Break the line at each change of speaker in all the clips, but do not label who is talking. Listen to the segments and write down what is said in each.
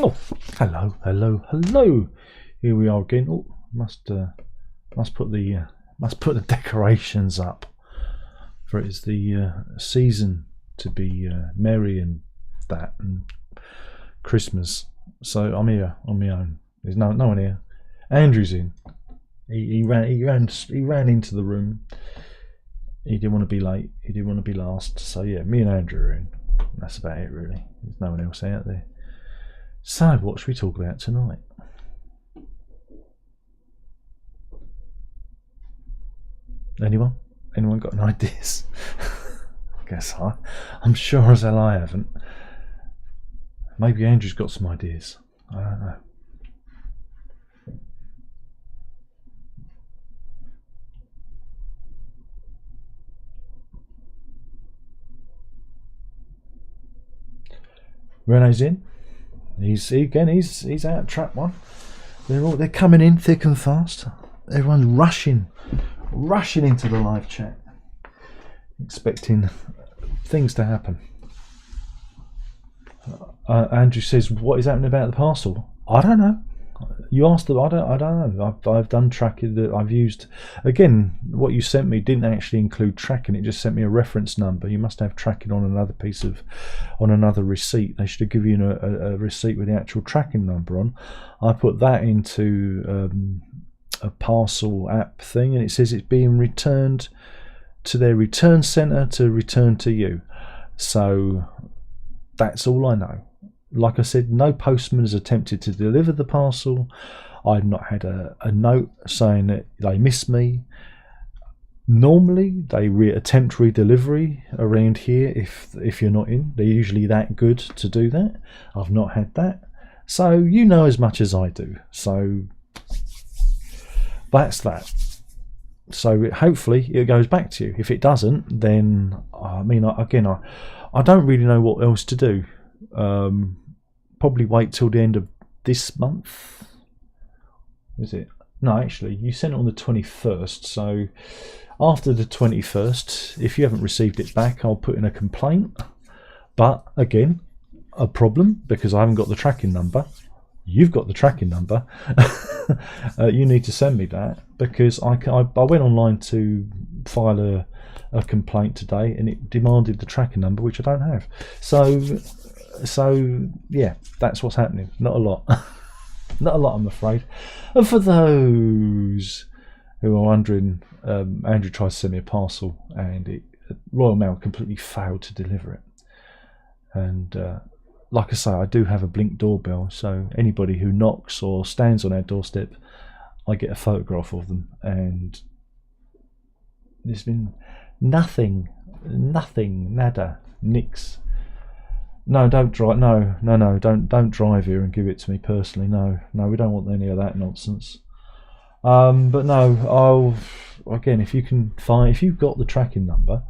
Oh, hello, hello, hello. Here we are again. Oh, must put the decorations up, for it's the season to be merry and that and Christmas. So I'm here on my own. There's no one here. Andrew's in. He ran into the room. He didn't want to be late. He didn't want to be last. So yeah, me and Andrew are in. That's about it really. There's no one else out there. So what should we talk about tonight? Anyone? Anyone got any ideas? Guess I'm sure as hell I haven't. Maybe Andrew's got some ideas. I don't know. Rene's in. He's out trap one. They're coming in thick and fast. Everyone's rushing into the live chat, expecting things to happen. Andrew says, "What is happening about the parcel?" I don't know. You asked them. I don't know. I've done tracking that I've used. Again, what you sent me didn't actually include tracking. It just sent me a reference number. You must have tracking on another receipt. They should have given you a receipt with the actual tracking number on. I put that into a parcel app thing, and it says it's being returned to their return centre to return to you. So that's all I know. Like I said, no postman has attempted to deliver the parcel. I've not had a note saying that they miss me. Normally they attempt redelivery around here if you're not in. They're usually that good to do that. I've not had that. So you know as much as I do. So that's that. So hopefully it goes back to you. If it doesn't, then I mean, again, I don't really know what else to do. Probably wait till the end of this month. Is it? No, actually, you sent it on the 21st. So after the 21st, if you haven't received it back, I'll put in a complaint. But again, a problem because I haven't got the tracking number. You've got the tracking number. You need to send me that because I went online to file a complaint today and it demanded the tracking number, which I don't have. So yeah, that's what's happening. Not a lot. Not a lot, I'm afraid. And for those who are wondering, Andrew tried to send me a parcel and Royal Mail completely failed to deliver it. And like I say, I do have a Blink doorbell, so anybody who knocks or stands on our doorstep, I get a photograph of them, and there's been nothing, nada, nix. No, don't drive. No, don't drive here and give it to me personally. No, we don't want any of that nonsense. But no, again, if you've got the tracking number,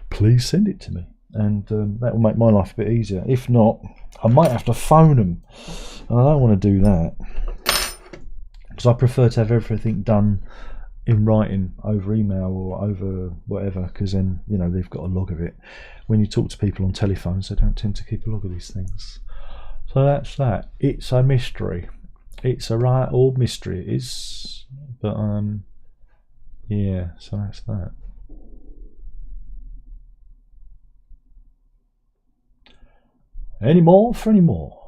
please send it to me, and that will make my life a bit easier. If not, I might have to phone them, and I don't want to do that because I prefer to have everything done in writing over email or over whatever, because then they've got a log of it. When you talk to people on telephones, they don't tend to keep a log of these things. So that's that. It's a mystery. It's a right old mystery. It is, but yeah. So that's that. Any more for any more?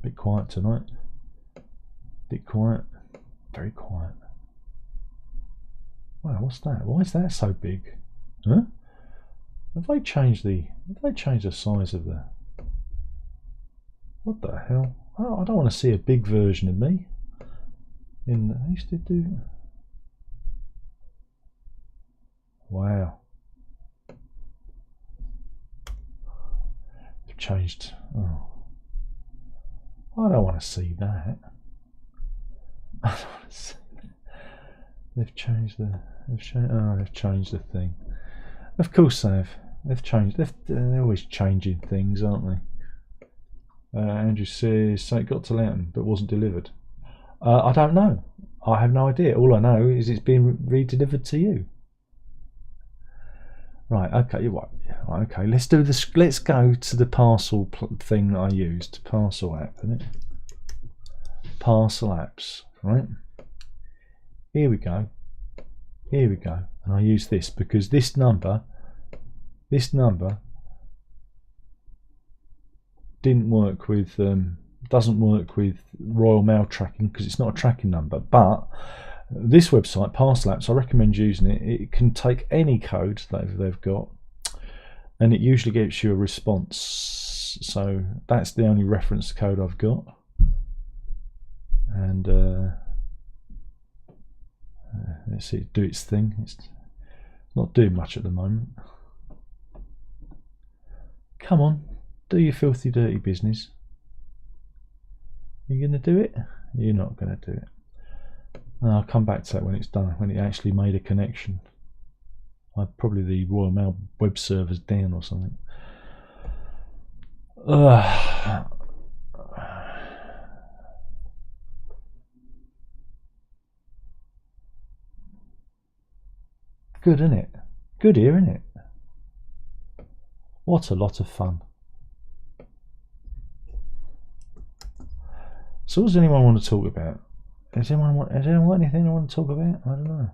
Bit quiet tonight. Bit quiet. Very quiet. Wow, what's that? Why is that so big? Huh? Have they changed the size of the... What the hell? Oh, I don't want to see a big version of me. I used to do... Wow. They've changed... Oh. I don't want to see that. I don't want to see that. They've changed the thing. Of course they have. They've changed. They're always changing things, aren't they? Andrew says, so it got to Loughton but wasn't delivered. I don't know. I have no idea. All I know is it's being re-delivered to you. Right, okay, you're right. Right, okay, let's do this. Let's go to the parcel thing that I used. Parcel app, isn't it? Parcel apps, right? Here we go. Here we go. And I use this because this number didn't work with, doesn't work with Royal Mail tracking because it's not a tracking number. But this website, Parcel Apps, I recommend using it. It can take any code that they've got, and it usually gives you a response. So that's the only reference code I've got, and let's see it do its thing. It's not doing much at the moment. Come on, do your filthy dirty business. You're gonna do it? You're not gonna do it. I'll come back to that when it's done, when it actually made a connection. Probably the Royal Mail web server's down or something. Good, isn't it? Good here, isn't it? What a lot of fun. So what does anyone want to talk about? Has anyone got anything they want to talk about? I don't know.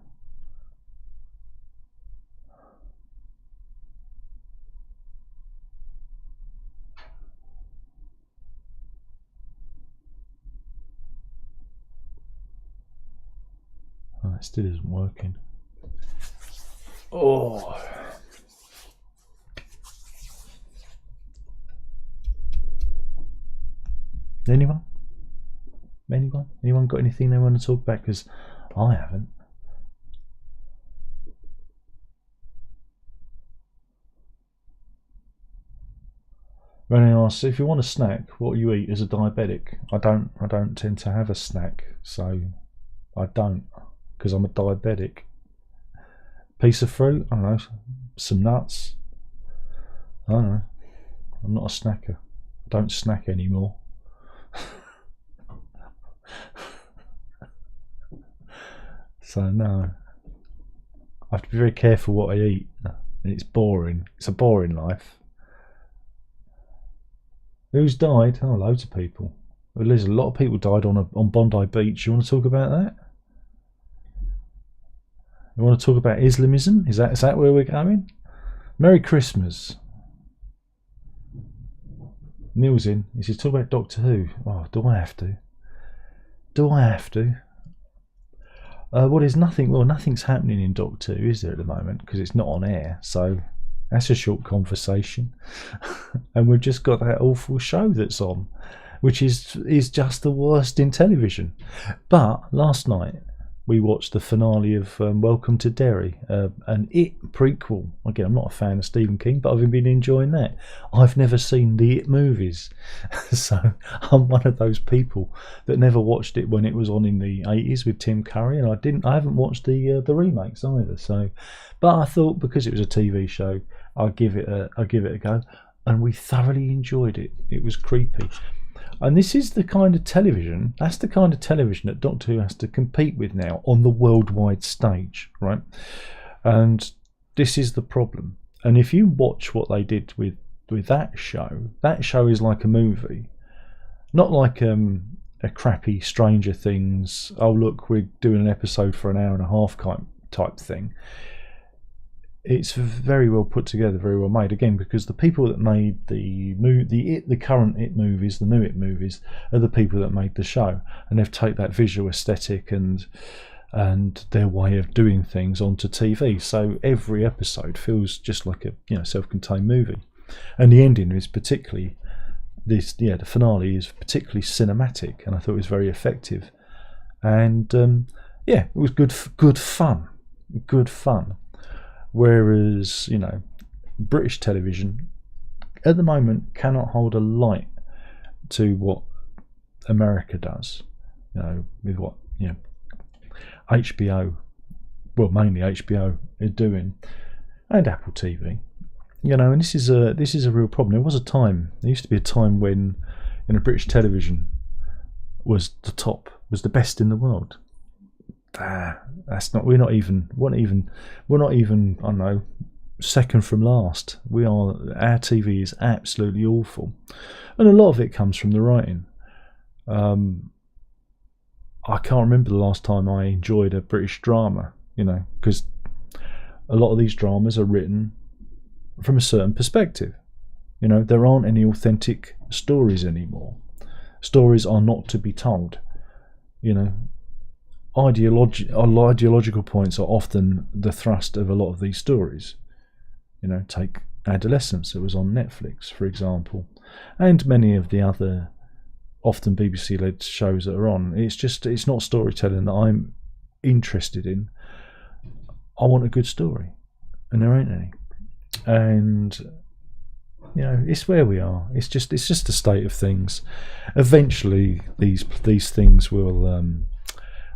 Oh, it still isn't working. Oh. Anyone? Anyone got anything they want to talk about? Because I haven't. Running asks, if you want a snack, what do you eat as a diabetic? I don't tend to have a snack, so I don't, because I'm a diabetic. Piece of fruit, I don't know, some nuts. I don't know. I'm not a snacker. I don't snack anymore. So no, I have to be very careful what I eat. It's boring. It's a boring life. Who's died? Oh, loads of people. Well, there's a lot of people died on Bondi Beach. You want to talk about that? You want to talk about Islamism? Is that where we're going? Merry Christmas. Neil's in. He says, talk about Doctor Who. Oh, do I have to? Do I have to? Well, there's nothing. Well, nothing's happening in Doctor Who, is there, at the moment? Because it's not on air. So that's a short conversation. And we've just got that awful show that's on, which is just the worst in television. But last night we watched the finale of Welcome to Derry, an It prequel. Again, I'm not a fan of Stephen King, but I've been enjoying that. I've never seen the It movies, so I'm one of those people that never watched it when it was on in the 80s with Tim Curry, and I haven't watched the remakes either. So, but I thought because it was a TV show, I'll give it a go, and we thoroughly enjoyed it. It was creepy. And this is the kind of television, that's the kind of television that Doctor Who has to compete with now on the worldwide stage, right? And this is the problem. And if you watch what they did with that show is like a movie. Not like a crappy Stranger Things, oh look, we're doing an episode for an hour and a half type thing. It's very well put together, very well made. Again, because the people that made the current It movies, the new It movies, are the people that made the show, and they've taken that visual aesthetic and their way of doing things onto TV. So every episode feels just like a self-contained movie, and the ending is particularly the finale is particularly cinematic, and I thought it was very effective, and it was good fun. Whereas, British television at the moment cannot hold a light to what America does, with what HBO, well, mainly HBO are doing, and Apple TV, and this is a real problem. There used to be a time when British television was the best in the world. that's not. We're not even. We're not even. I don't know. Second from last. Our TV is absolutely awful, and a lot of it comes from the writing. I can't remember the last time I enjoyed a British drama. Because a lot of these dramas are written from a certain perspective. There aren't any authentic stories anymore. Stories are not to be told. Ideological points are often the thrust of a lot of these stories. Take Adolescence, it was on Netflix, for example, and many of the other often BBC-led shows that are on. It's not storytelling that I'm interested in. I want a good story, and there ain't any. And it's where we are. It's just a state of things. Eventually, these things will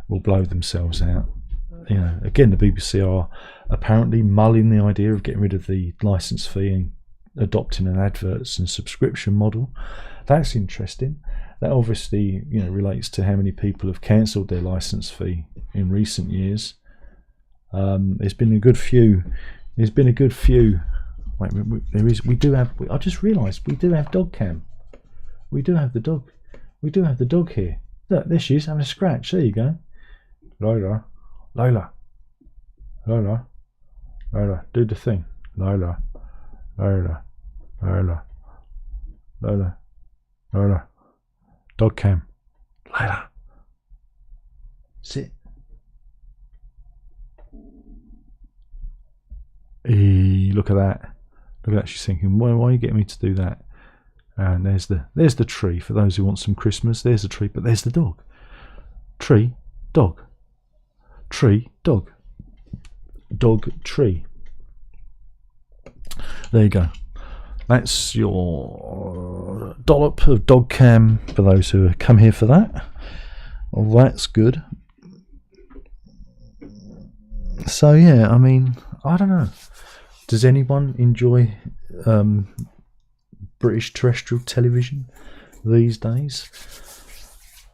blow themselves out. Again, the BBC are apparently mulling the idea of getting rid of the license fee and adopting an adverts and subscription model. That's interesting. That obviously relates to how many people have cancelled their license fee in recent years. There's been a good few. Wait, there is. We do have. I just realised we do have dog cam. We do have the dog. We do have the dog here. Look, there she is having a scratch. There you go. Lola, do the thing. Lola, dog cam. Lola, sit. Look at that. Look at that. She's thinking, why are you getting me to do that? And there's the tree for those who want some Christmas. There's the tree, but there's the dog. Tree, dog. Tree, dog. Dog, tree. There you go. That's your dollop of dog cam for those who have come here for that. Well, that's good. So yeah, I mean, I don't know. Does anyone enjoy British terrestrial television these days?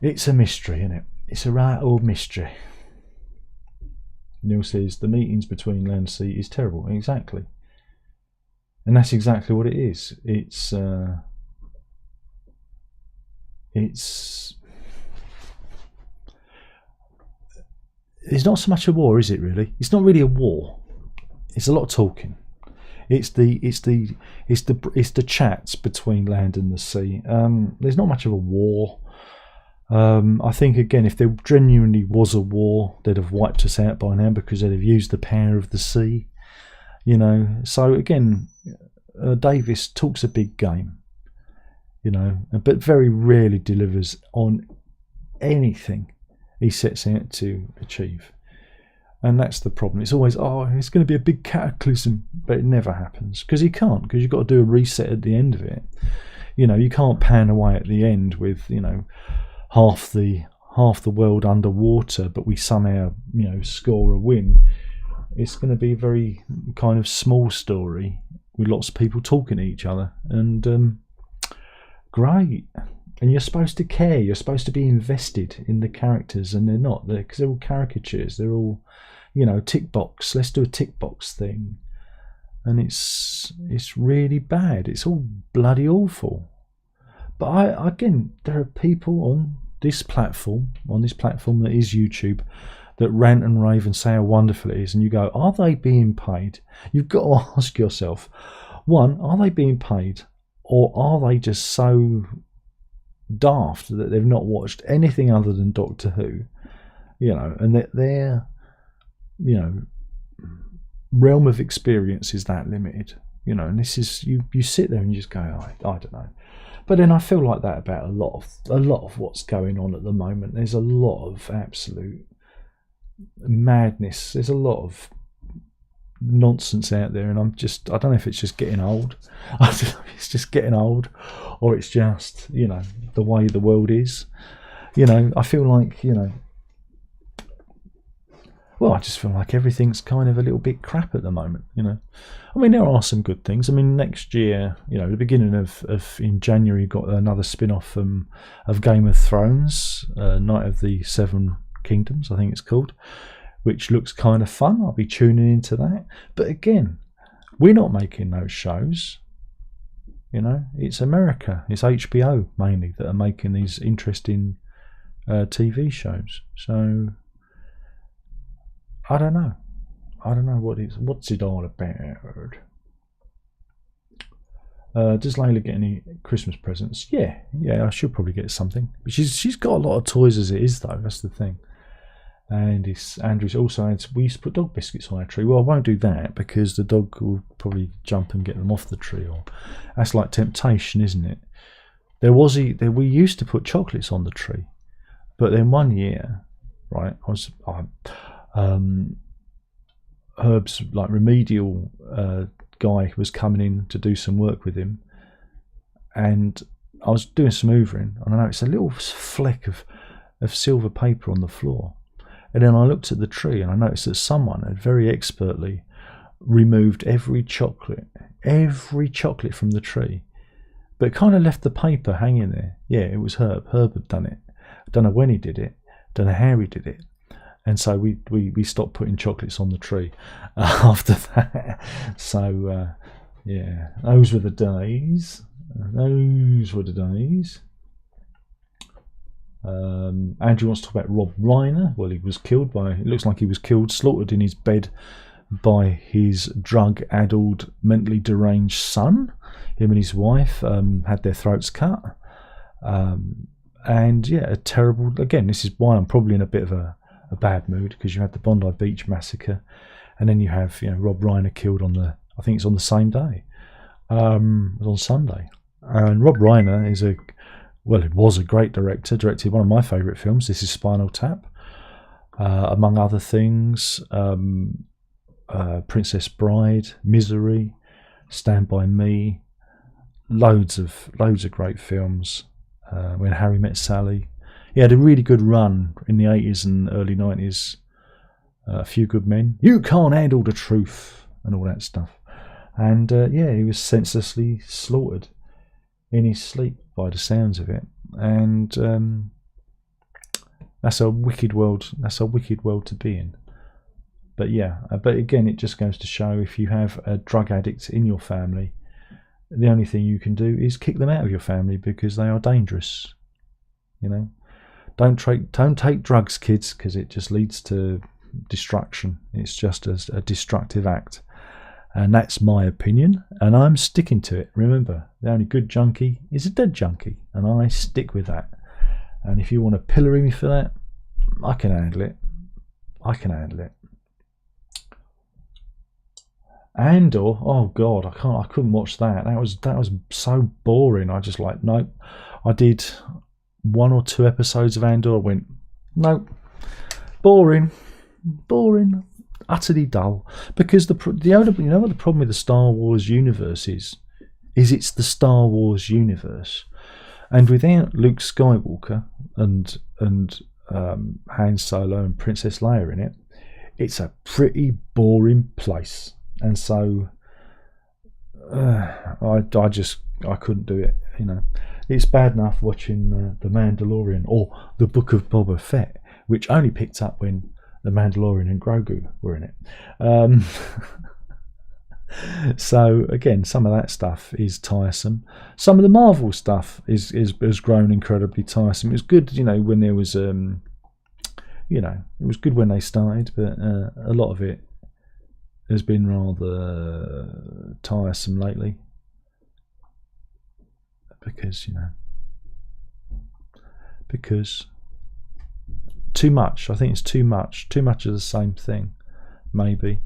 It's a mystery, isn't it? It's a right old mystery. Neil says the meetings between land and sea is terrible. Exactly. And that's exactly what it is. It's not so much a war, is it really? It's not really a war. It's a lot of talking. It's the chats between land and the sea. There's not much of a war. I think again, if there genuinely was a war, they'd have wiped us out by now because they'd have used the power of the sea. So again, Davis talks a big game, but very rarely delivers on anything he sets out to achieve. And that's the problem. It's always, it's going to be a big cataclysm, but it never happens because he can't, because you've got to do a reset at the end of it. You can't pan away at the end with half the world underwater, but we somehow score a win. It's going to be a very kind of small story with lots of people talking to each other, and great. And you're supposed to care. You're supposed to be invested in the characters, and they're not. Because they're all caricatures. They're all, tick box. Let's do a tick box thing, and it's really bad. It's all bloody awful. But again, there are people on this platform that is YouTube, that rant and rave and say how wonderful it is, and you go, are they being paid? You've got to ask yourself, one, are they being paid, or are they just so daft that they've not watched anything other than Doctor Who, and that their realm of experience is that limited, and this is you sit there and you just go, I don't know. But then I feel like that about a lot of what's going on at the moment. There's a lot of absolute madness. There's a lot of nonsense out there, and I don't know if it's just getting old. I don't know if it's just getting old, or it's just the way the world is. I feel like I just feel like everything's kind of a little bit crap at the moment. I mean, there are some good things. I mean, next year, the beginning of in January, got another spin-off of Game of Thrones, Night of the Seven Kingdoms, I think it's called, which looks kind of fun. I'll be tuning into that. But again, we're not making those shows. You know, it's America, it's HBO mainly that are making these interesting TV shows. So I don't know. What's it all about? Does Layla get any Christmas presents? Yeah, I should probably get something. But she's got a lot of toys as it is, though. That's the thing. And Andrew's also had, we used to put dog biscuits on our tree. Well, I won't do that because the dog will probably jump and get them off the tree. Or that's like temptation, isn't it? We used to put chocolates on the tree, but then one year, right, Herb's like remedial guy was coming in to do some work with him, and I was doing some hoovering, and I noticed a little fleck of silver paper on the floor. And then I looked at the tree and I noticed that someone had very expertly removed every chocolate from the tree, but kind of left the paper hanging there. Yeah, it was Herb. Herb had done it. I don't know when he did it. Don't know how he did it. And so we stopped putting chocolates on the tree after that. So yeah, those were the days. Andrew wants to talk about Rob Reiner. Well, it looks like he was killed, slaughtered in his bed by his drug-addled, mentally deranged son. Him and his wife had their throats cut. And yeah, a terrible, again, this is why I'm probably in a bit of a bad mood, because you had the Bondi Beach massacre, and then you have, you know, Rob Reiner killed I think it's on the same day. It was on Sunday. And Rob Reiner was a great director, directed one of my favourite films. This is Spinal Tap, among other things. Princess Bride, Misery, Stand By Me, loads of great films. When Harry Met Sally, he had a really good run in the 80s and early 90s. A Few Good Men, You Can't Handle the Truth, and all that stuff. And yeah, he was senselessly slaughtered in his sleep by the sounds of it. And that's a wicked world. That's a wicked world to be in. But yeah, but again, it just goes to show, if you have a drug addict in your family, the only thing you can do is kick them out of your family, because they are dangerous. You know, don't take drugs, kids, because it just leads to destruction. It's just a destructive act, and that's my opinion, and I'm sticking to it. Remember, the only good junkie is a dead junkie, and I stick with that. And if you want to pillory me for that, I can handle it. Andor, oh god, I couldn't watch that. That was so boring. I just nope. I did 1 or 2 episodes of Andor. I went, nope, boring, utterly dull. Because the only, you know what the problem with the Star Wars universe is it's the Star Wars universe, and without Luke Skywalker and Han Solo and Princess Leia in it, it's a pretty boring place. And so I couldn't do it. You know, it's bad enough watching The Mandalorian or The Book of Boba Fett, which only picked up when The Mandalorian and Grogu were in it. So again, some of that stuff is tiresome. Some of the Marvel stuff has grown incredibly tiresome. It was good, you know, when there was you know, it was good when they started, but a lot of it has been rather tiresome lately, because, you know, because too much. I think it's too much of the same thing, maybe.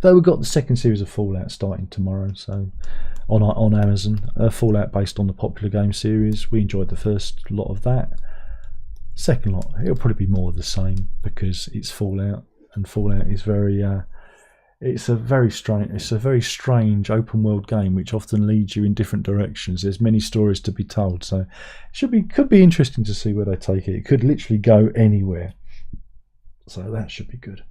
Though we've got the second series of Fallout starting tomorrow, so on Amazon, Fallout based on the popular game series. We enjoyed the first lot of that. Second lot, it'll probably be more of the same, because it's Fallout, and Fallout is very it's a very strange open world game, which often leads you in different directions. There's many stories to be told, so it could be interesting to see where they take it. It could literally go anywhere, so that should be good.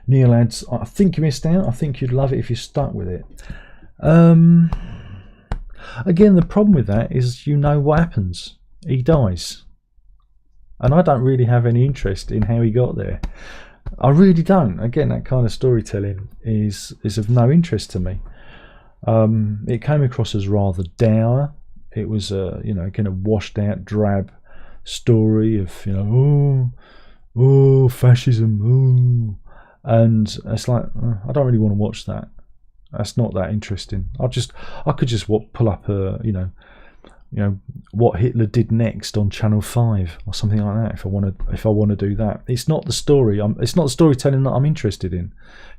Neil adds, I think you missed out. I think you'd love it if you stuck with it. Again, the problem with that is, you know what happens. he dies. And I don't really have any interest in how he got there. I really don't. Again, that kind of storytelling is of no interest to me. It came across as rather dour. It was a kind of washed out, drab story of fascism, and it's like I don't really want to watch that. That's not that interesting. I could just pull up a what Hitler did next on Channel 5 or something like that if I want to do that. It's not the story. It's not the storytelling that I'm interested in.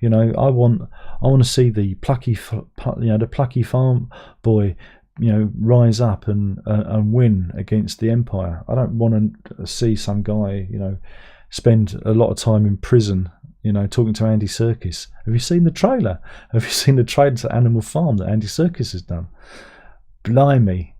I want to see the plucky farm boy rise up and win against the empire. I don't want to see some guy spend a lot of time in prison talking to Andy Serkis. Have you seen the trailer? Have you seen the trailer to Animal Farm that Andy Serkis has done? Blimey.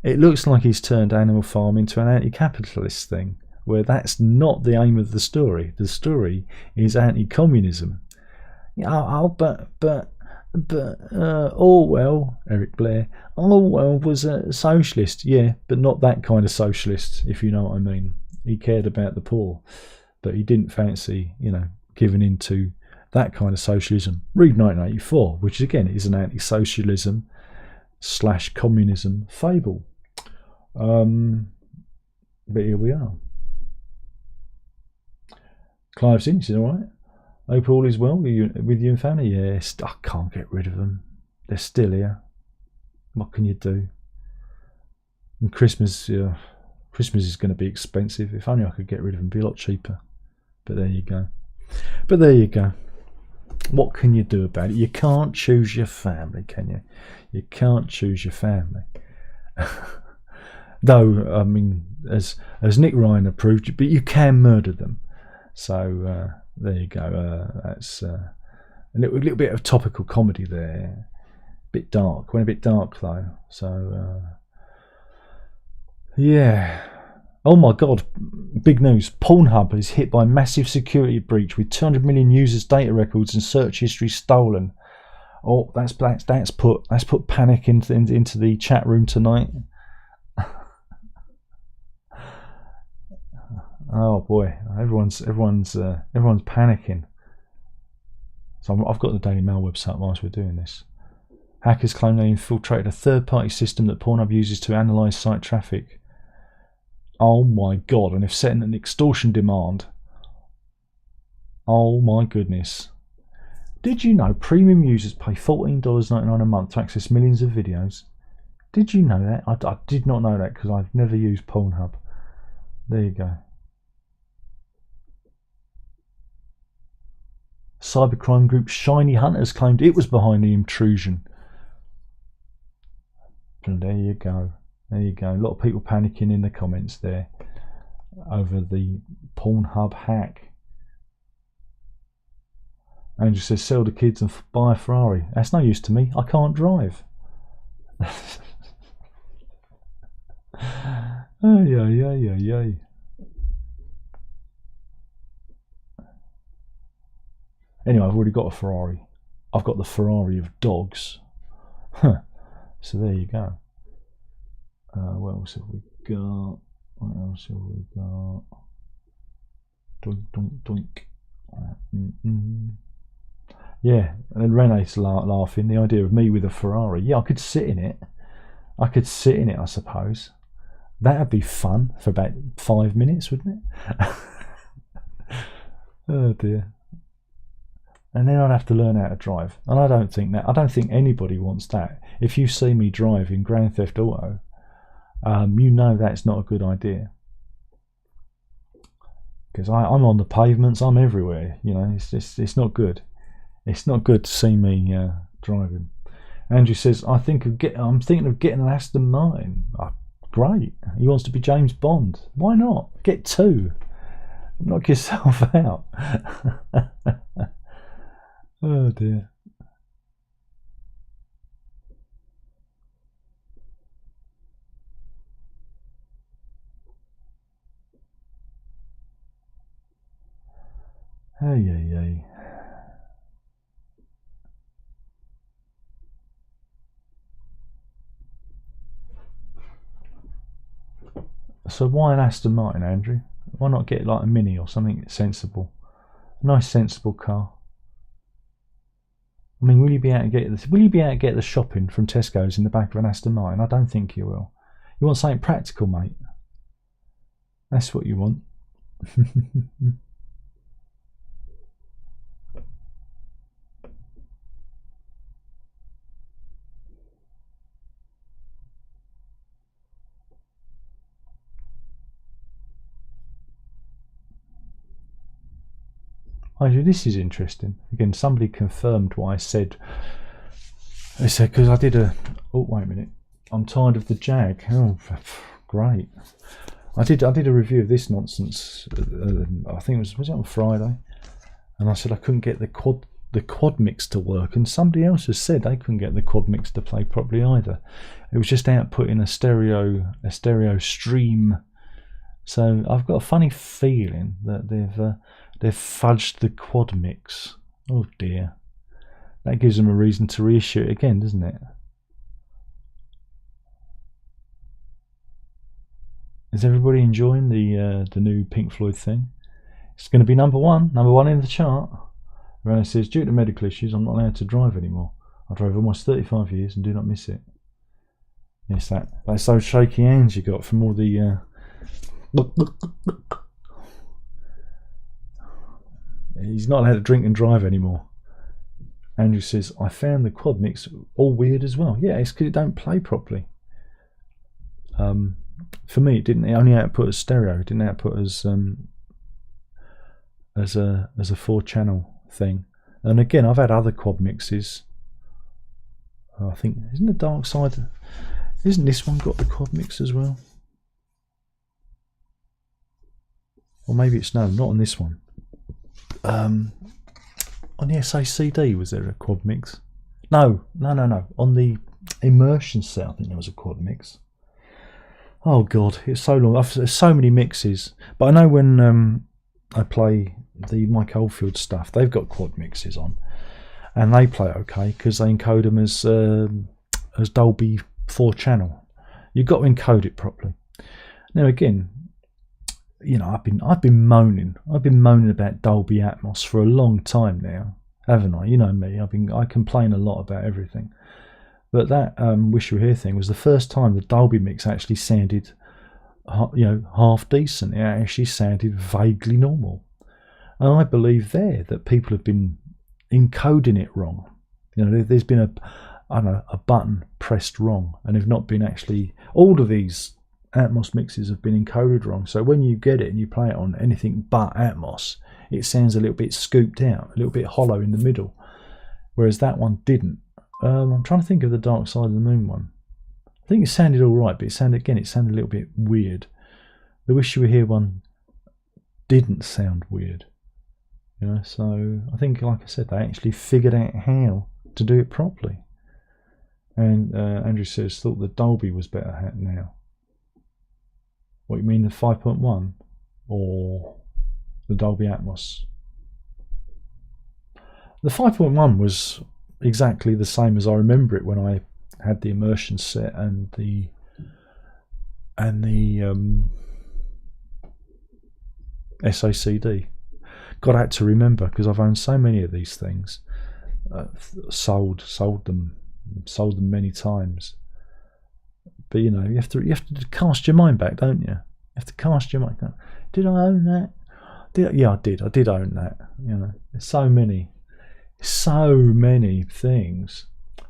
It looks like he's turned Animal Farm into an anti-capitalist thing, where that's not the aim of the story. The story is anti-communism. But Orwell, Eric Blair, Orwell was a socialist, yeah, but not that kind of socialist, if you know what I mean. He cared about the poor, but he didn't fancy, giving in to that kind of socialism. Read 1984, which again is an anti-socialism / communism fable. But here we are. Clive's in, said, all right. Hope all is well with you and family. Yes, I can't get rid of them. They're still here. What can you do? And Christmas is going to be expensive. If only I could get rid of them, it'd be a lot cheaper. But there you go. What can you do about it? You can't choose your family, can you? You can't choose your family. Though, I mean, as Nick Ryan approved, but you can murder them. So there you go. That's a little bit of topical comedy there. A bit dark. Went a bit dark though. So yeah. Oh my God! Big news. Pornhub is hit by massive security breach with 200 million users' data records and search history stolen. Oh, that's put panic into the chat room tonight. Oh boy, everyone's panicking. So I've got the Daily Mail website whilst we're doing this. Hackers claim they infiltrated a third-party system that Pornhub uses to analyse site traffic. Oh my God, and they've set an extortion demand. Oh my goodness. Did you know premium users pay $14.99 a month to access millions of videos? Did you know that? I did not know that because I've never used Pornhub. There you go. Cybercrime group Shiny Hunters claimed it was behind the intrusion. And there you go. There you go. A lot of people panicking in the comments there over the Pornhub hack. Andrew says, sell the kids and buy a Ferrari. That's no use to me. I can't drive. Ay. Anyway, I've already got a Ferrari. I've got the Ferrari of dogs. So there you go. What else have we got? Doink. Yeah, and then Rene's laughing. The idea of me with a Ferrari. Yeah, I could sit in it. I suppose. That'd be fun for about 5 minutes, wouldn't it? Oh dear. And then I'd have to learn how to drive. And I don't think anybody wants that. If you see me drive in Grand Theft Auto, you know that's not a good idea. Because I'm on the pavements, I'm everywhere. It's not good. It's not good to see me driving. Andrew says, I'm thinking of getting an Aston Martin. Oh, great. He wants to be James Bond. Why not? Get two. Knock yourself out. Oh dear. Hey. So why an Aston Martin, Andrew? Why not get like a Mini or something sensible? A nice sensible car. I mean, will you be able to get this? Will you be able to get the shopping from Tesco's in the back of an Aston Martin? I don't think you will. You want something practical, mate. That's what you want. Actually, this is interesting. Again, somebody confirmed what I said. They said, because I did a... Oh, wait a minute. I'm tired of the Jag. Oh, great. I did a review of this nonsense. I think was it on Friday? And I said I couldn't get the quad mix to work, and somebody else has said they couldn't get the quad mix to play properly either. It was just outputting a stereo stream. So I've got a funny feeling that they've fudged the quad mix. Oh dear. That gives them a reason to reissue it again, doesn't it? Is everybody enjoying the new Pink Floyd thing? It's going to be number one in the chart. Rana says, due to medical issues, I'm not allowed to drive anymore. I drove almost 35 years and do not miss it. Yes, that's those shaky hands you got from all the... He's not allowed to drink and drive anymore. Andrew says, I found the quad mix all weird as well. Yeah, it's because it don't play properly. For me, it didn't. It only output as stereo. It didn't output as a 4-channel thing. And again, I've had other quad mixes. I think isn't the Dark Side? Isn't this one got the quad mix as well? Or maybe it's no, not on this one. On the SACD, was there a quad mix? No. On the Immersion set, I think there was a quad mix. Oh god, it's so long. There's so many mixes. But I know when I play the Mike Oldfield stuff, they've got quad mixes on, and they play okay because they encode them as Dolby 4-channel. You've got to encode it properly. Now again, you know, I've been moaning about Dolby Atmos for a long time now, haven't I? You know me. I complain a lot about everything. But that Wish You Were Here thing was the first time the Dolby mix actually sounded, you know, half decent. It actually sounded vaguely normal. And I believe that people have been encoding it wrong. You know, there's been a button pressed wrong, and they've not been actually. All of these Atmos mixes have been encoded wrong. So when you get it and you play it on anything but Atmos, it sounds a little bit scooped out, a little bit hollow in the middle. Whereas that one didn't. I'm trying to think of the Dark Side of the Moon one. I think it sounded all right, but it sounded a little bit weird. The Wish You Were Here one didn't sound weird, you know. So I think, like I said, they actually figured out how to do it properly. And Andrew says thought the Dolby was better now. What you mean, the 5.1 or the Dolby Atmos? The 5.1 was exactly the same as I remember it when I had the Immersion set and the SACD. God, I had to remember because I've owned so many of these things. Sold them many times. But you know, you have to cast your mind back, don't you? You have to cast your mind back. Did I own that? Yeah, I did. I did own that. You know, there's so many things.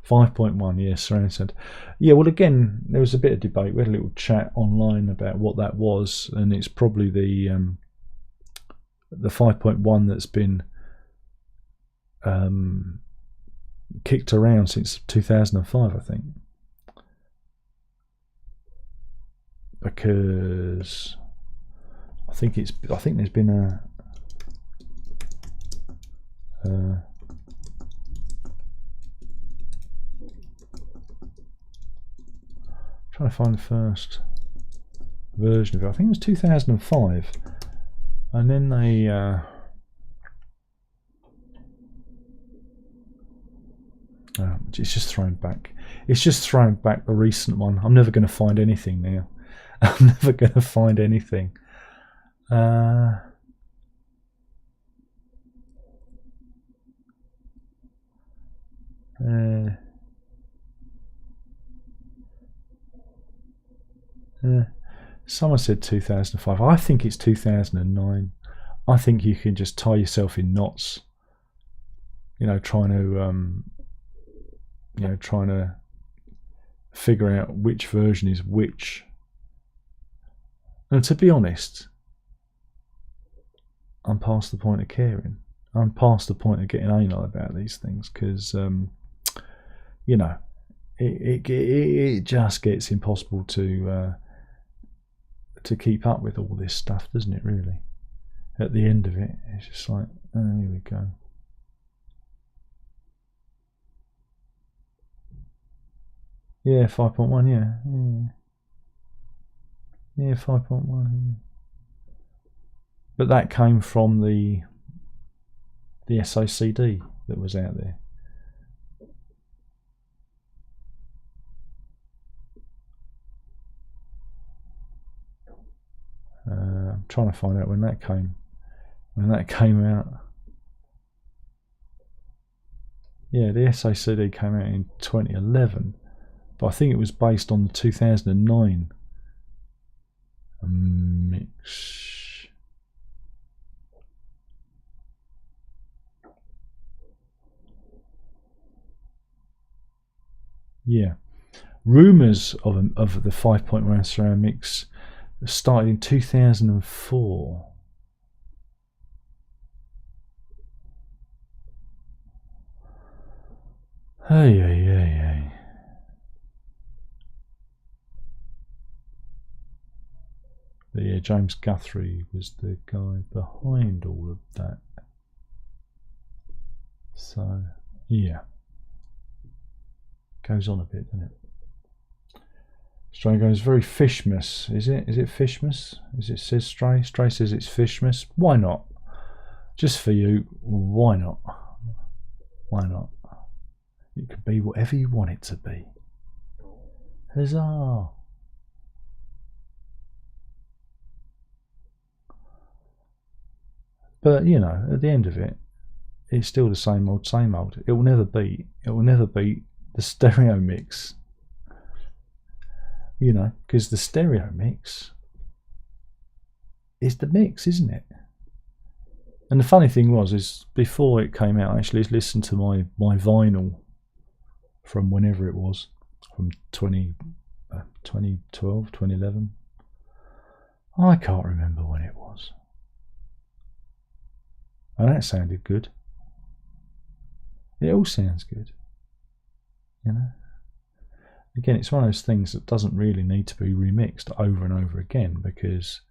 5.1, yes, surround sound. Yeah, well, again, there was a bit of debate. We had a little chat online about what that was, and it's probably the 5.1 that's been kicked around since 2005, I think. Because I think there's been a trying to find the first version of it. I think it was 2005, and then they it's just thrown back. It's just thrown back the recent one. I'm never going to find anything now. I'm never going to find anything. Someone said 2005. I think it's 2009. I think you can just tie yourself in knots, trying to figure out which version is which. And to be honest, I'm past the point of caring. I'm past the point of getting anal about these things, because it just gets impossible to keep up with all this stuff, doesn't it, really? At the end of it, it's just like, oh, here we go. Yeah, 5.1, yeah. 5.1. But that came from the SOCD that was out there. I'm trying to find out when that came out. Yeah, the SOCD came out in 2011, but I think it was based on the 2009 mix. Yeah, rumours of the 5.1 surround mix started in 2004. Hey. But yeah, James Guthrie was the guy behind all of that. So yeah, goes on a bit, doesn't it? Stray goes very Fishmas. Is it Fishmas? Says Stray? Stray says it's Fishmas. Why not? Just for you, why not? Why not? It could be whatever you want it to be. Huzzah! But at the end of it, it's still the same old, same old. It will never beat the stereo mix. Because the stereo mix is the mix, isn't it? And the funny thing is before it came out, I actually listened to my vinyl from whenever it was, from 2012, 2011. I can't remember when it was. And that sounded good. It all sounds good. Again, it's one of those things that doesn't really need to be remixed over and over again, because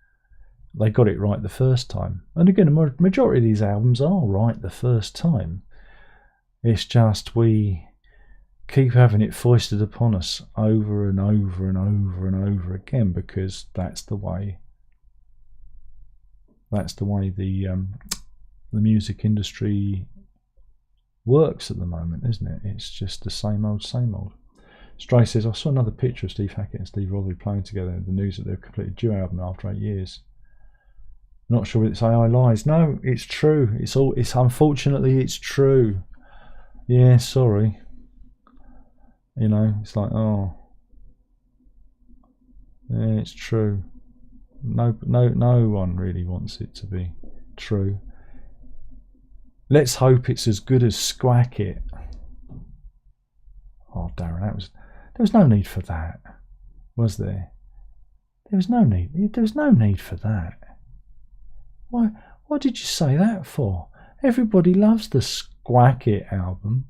they got it right the first time. And again, the majority of these albums are right the first time. It's just we keep having it foisted upon us over and over and over and over again, because that's the way the music industry works at the moment, isn't it? It's just the same old, same old. Stray says, I saw another picture of Steve Hackett and Steve Rothery playing together in the news that they've completed a duo album after 8 years. Not sure whether it's AI lies. No, it's true. It's unfortunately it's true. Yeah, sorry. It's like, oh, yeah, it's true. No one really wants it to be true. Let's hope it's as good as Squack It. Oh, Darren, there was no need for that, was there? There was no need. There was no need for that. Why? What did you say that for? Everybody loves the Squack It album,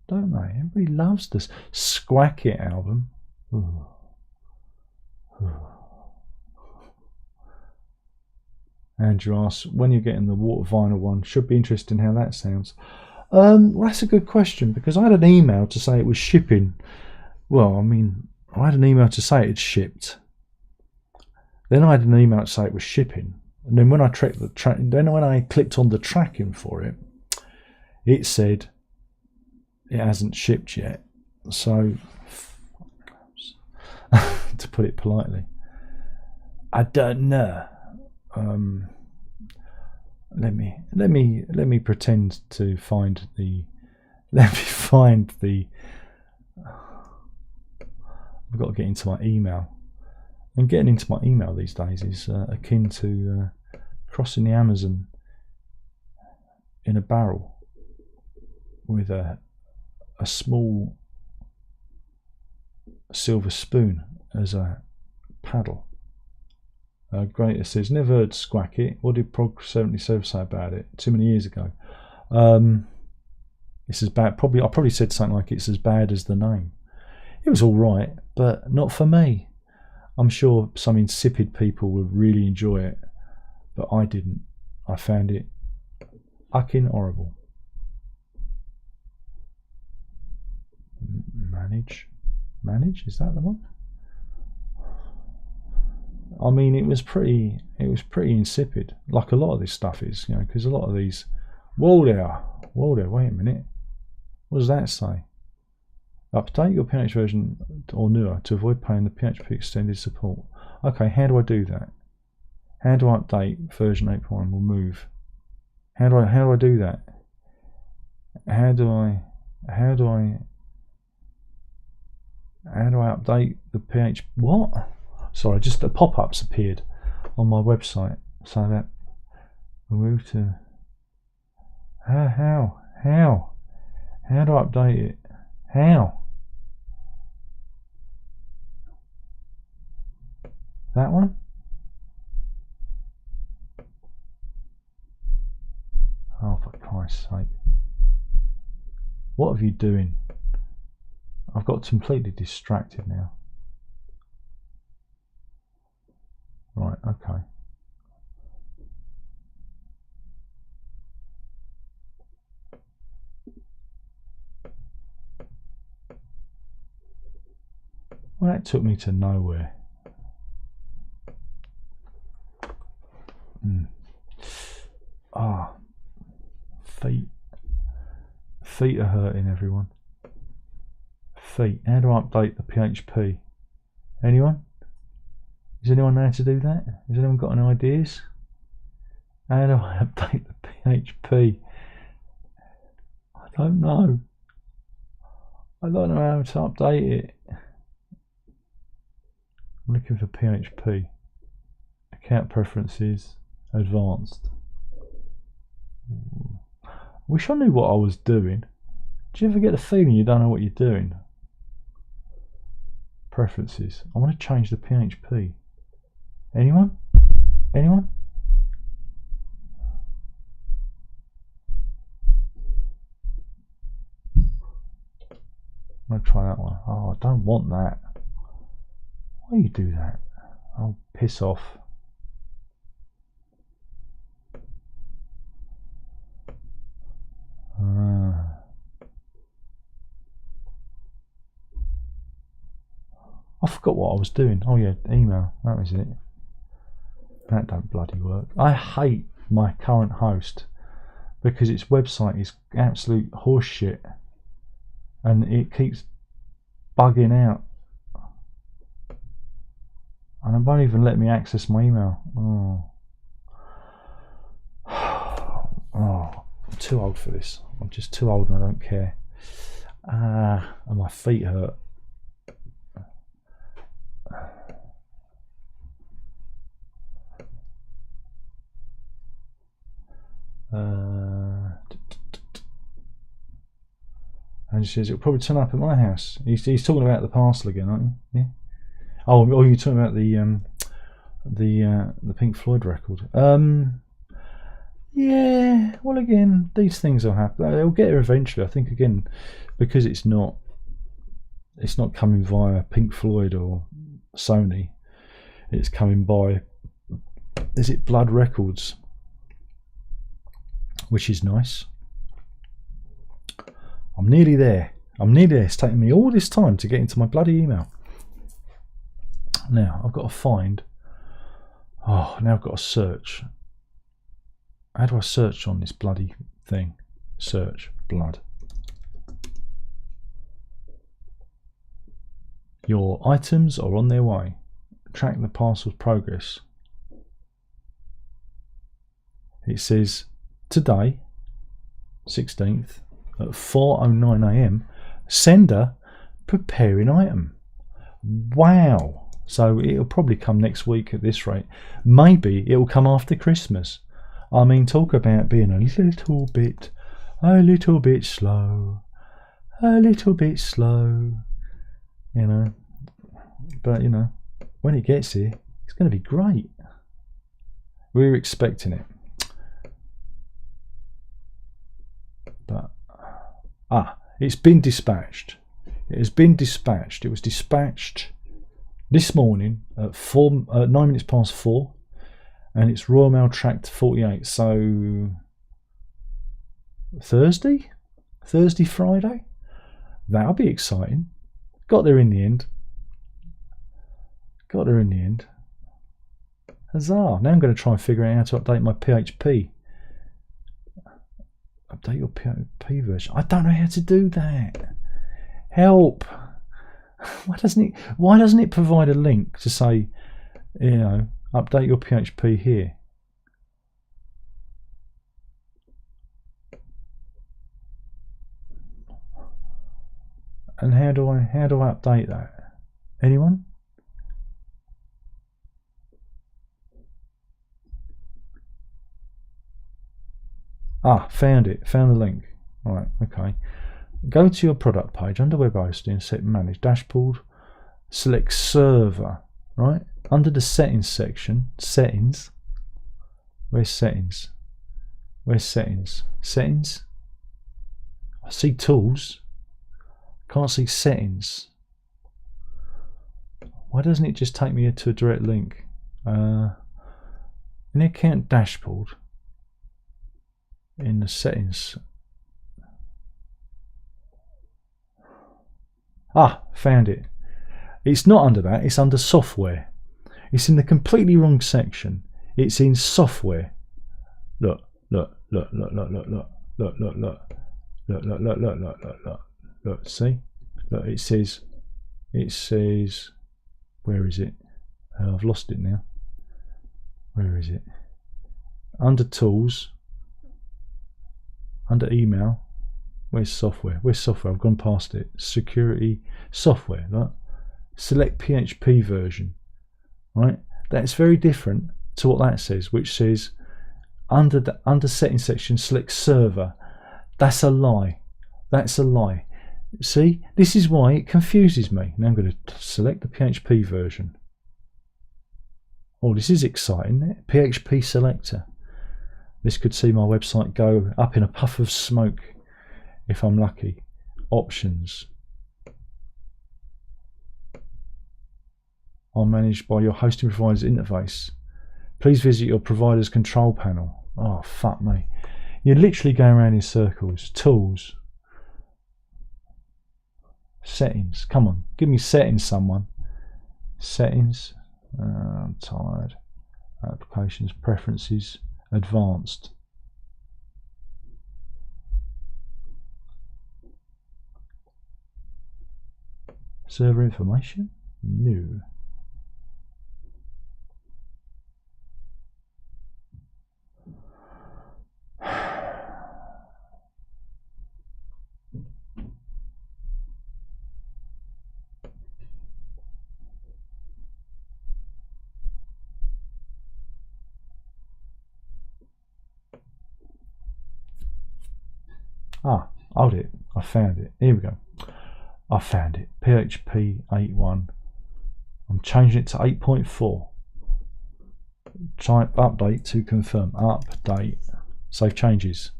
don't they? Everybody loves the Squack It album. Ooh. Andrew asks, when you're getting the water vinyl one, should be interesting how that sounds. Well, that's a good question, because I had an email to say it was shipping. Well, I mean, I had an email to say it shipped. Then I had an email to say it was shipping. And then when I clicked on the tracking for it, it said it hasn't shipped yet. So to put it politely. I don't know. Let me pretend to find the. Let me find the. I've got to get into my email. And getting into my email these days is akin to crossing the Amazon in a barrel with a small silver spoon as a paddle. Great, says, never heard Squack It. What did Prog 77 say about it? Too many years ago. It's as bad. I probably said something like it's as bad as the name. It was all right, but not for me. I'm sure some insipid people would really enjoy it, but I didn't. I found it fucking horrible. Manage, is that the one? I mean, it was pretty insipid, like a lot of this stuff is, you know, because a lot of these. Whoa there, wait a minute. What does that say? Update your PHP version or newer to avoid paying the PHP extended support. Okay, how do I do that? How do I update version 8.1? Remove. How do I do that? How do I update the PHP? What? Sorry, just the pop-ups appeared on my website, so that we move to how do I update it? How? That one? Oh, for Christ's sake! What are you doing? I've got completely distracted now. Right, okay. Well, that took me to nowhere. Feet are hurting, everyone. Feet. How do I update the PHP? Anyone? Does anyone know how to do that? Has anyone got any ideas? How do I update the PHP? I don't know. I don't know how to update it. I'm looking for PHP. Account preferences. Advanced. Wish I knew what I was doing. Do you ever get the feeling you don't know what you're doing? Preferences. I want to change the PHP. Anyone? Anyone? I'm going to try that one. Oh, I don't want that. Why do you do that? Oh, piss off. I forgot what I was doing. Oh yeah, email. That was it. That don't bloody work. I hate my current host because its website is absolute horseshit and it keeps bugging out. And it won't even let me access my email. Oh, I'm too old for this. I'm just too old and I don't care. And my feet hurt. And she says it'll probably turn up at my house. He's talking about the parcel again, aren't you? Yeah. Oh, you're talking about the Pink Floyd record. Yeah. Well, again, these things will happen. They'll get here eventually. I think again, because it's not coming via Pink Floyd or Sony. It's coming by. Is it Blood Records? Which is nice. I'm nearly there. It's taking me all this time to get into my bloody email. Now I've got to find. Oh, now I've got to search. How do I search on this bloody thing? Search blood. Your items are on their way. Track the parcel's progress. It says today, 16th, at 4:09 AM, sender preparing item. Wow. So it'll probably come next week at this rate. Maybe it'll come after Christmas. I mean, talk about being a little bit slow. A little bit slow. You know. But, you know, when it gets here, it's going to be great. We're expecting it. But, it's been dispatched. It has been dispatched. It was dispatched this morning at 9 minutes past 4, and it's Royal Mail Tract 48. So Thursday, Friday. That'll be exciting. Got there in the end. Huzzah! Now I'm going to try and figure out how to update my PHP. Update your PHP version. I don't know how to do that. Help! Why doesn't it provide a link to say, you know, update your PHP here? And how do I update that? Anyone? Found it. Found the link. Right, okay. Go to your product page under web hosting, set manage dashboard, select server, right? Under the settings section, settings. Where's settings? Settings. I see tools. Can't see settings. Why doesn't it just take me to a direct link? In the account dashboard, in the settings. Found it. It's not under that, it's under software. It's in the completely wrong section. It's in software. Look. See? Look, it says, where is it? I've lost it now. Where is it? Under tools, under email. Where's software? I've gone past it. Security, software. Right? Select PHP version. Right? That's very different to what that says, which says under settings section, select server. That's a lie. See, this is why it confuses me. Now I'm going to select the PHP version. Oh, this is exciting, isn't it? PHP selector. This could see my website go up in a puff of smoke if I'm lucky. Options are managed by your hosting provider's interface. Please visit your provider's control panel. Oh, fuck me. You're literally going around in circles. Tools. Settings. Come on, give me settings, someone. Settings. I'm tired. Applications, preferences, advanced. Server information? No. Hold it. I found it. Here we go. I found it. PHP 8.1. I'm changing it to 8.4. Type update to confirm. Update. Save changes.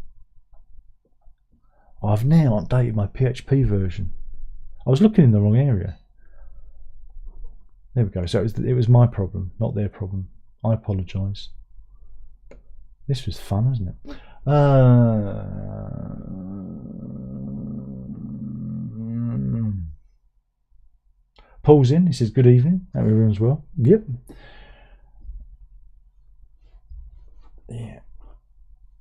I've now updated my PHP version. I was looking in the wrong area. There we go. So it was my problem, not their problem. I apologise. This was fun, wasn't it? Paul's in. He says good evening. Hope everyone's well. Yep. Yeah.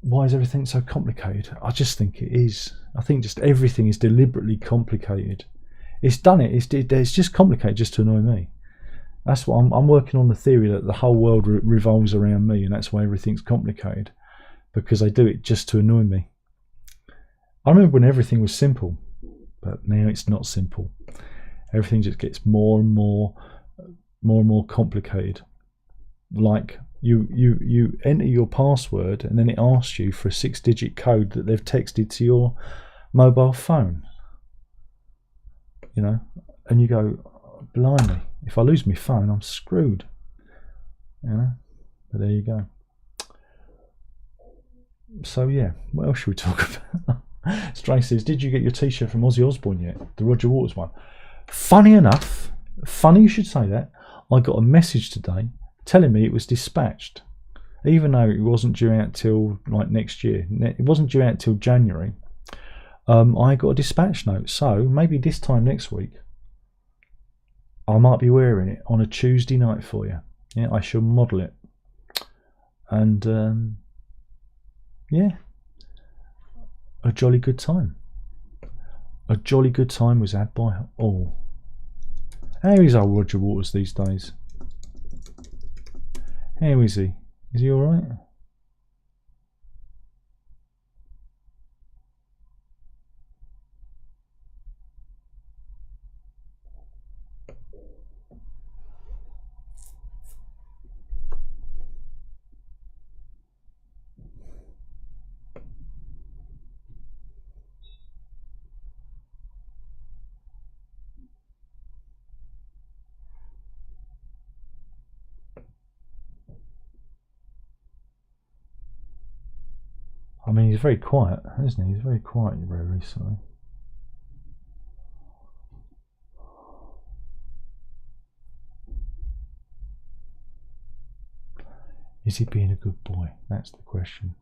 Why is everything so complicated? I just think it is. I think just everything is deliberately complicated. It's done it. It's just complicated just to annoy me. That's what I'm working on, the theory that the whole world revolves around me, and that's why everything's complicated, because they do it just to annoy me. I remember when everything was simple, but now it's not simple. Everything just gets more and more complicated. Like you enter your password and then it asks you for a 6-digit code that they've texted to your mobile phone. You know, and you go, blimey, if I lose my phone, I'm screwed. You know, but there you go. So yeah, what else should we talk about? Stray says, did you get your t-shirt from Ozzy Osbourne yet? The Roger Waters one. Funny enough, funny you should say that, I got a message today telling me it was dispatched, even though it wasn't due out till like next year. It wasn't due out till January. I got a dispatch note, so maybe this time next week I might be wearing it on a Tuesday night for you. Yeah, I shall model it. And yeah, a jolly good time. A jolly good time was had by all. How is old Roger Waters these days? How is he? Is he alright? I mean, he's very quiet, isn't he? He's very quiet very recently. Is he being a good boy? That's the question.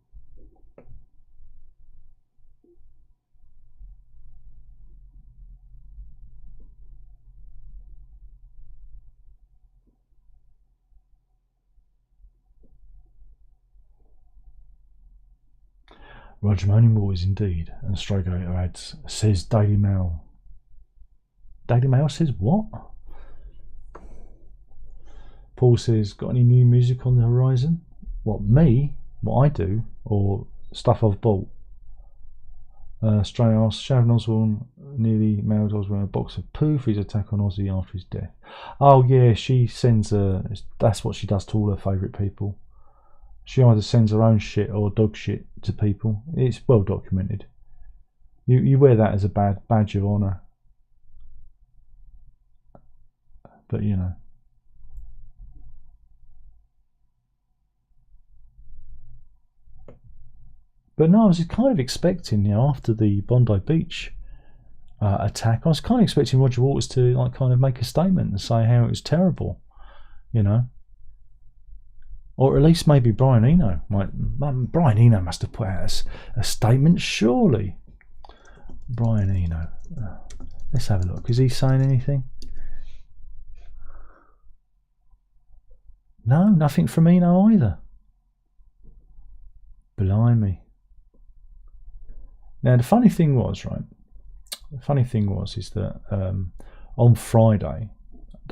Roger Moaning Boys indeed, and Strogator adds, says Daily Mail. Daily Mail says what? Paul says, got any new music on the horizon? What, me? What I do? Or stuff I've bought? Stray asks, Sharon Osbourne nearly mailed Osbourne a box of poo for his attack on Ozzy after his death. Oh yeah, she sends that's what she does to all her favourite people. She either sends her own shit or dog shit to people. It's well documented. You wear that as a badge of honour. But you know. But no, I was kind of expecting, you know, after the Bondi Beach attack, I was kind of expecting Roger Waters to like kind of make a statement and say how it was terrible, you know. Or at least maybe Brian Eno. Like, Brian Eno must have put out a statement, surely. Brian Eno. Let's have a look. Is he saying anything? No, nothing from Eno either. Blimey. Now, the funny thing was, right? The funny thing was is that on Friday,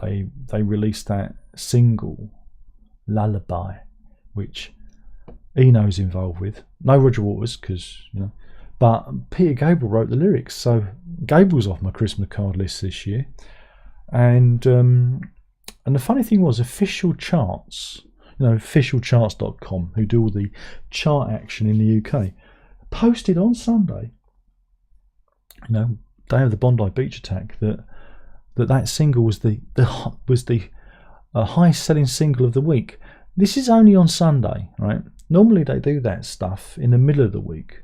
they released that single, Lullaby, which Eno's involved with. No Roger Waters, because you know, but Peter Gabriel wrote the lyrics, so Gabriel's off my Christmas card list this year. And the funny thing was, official charts, you know, officialcharts.com, who do all the chart action in the UK, posted on Sunday, you know, day of the Bondi Beach attack, that single was the highest selling single of the week. This is only on Sunday, right? Normally they do that stuff in the middle of the week.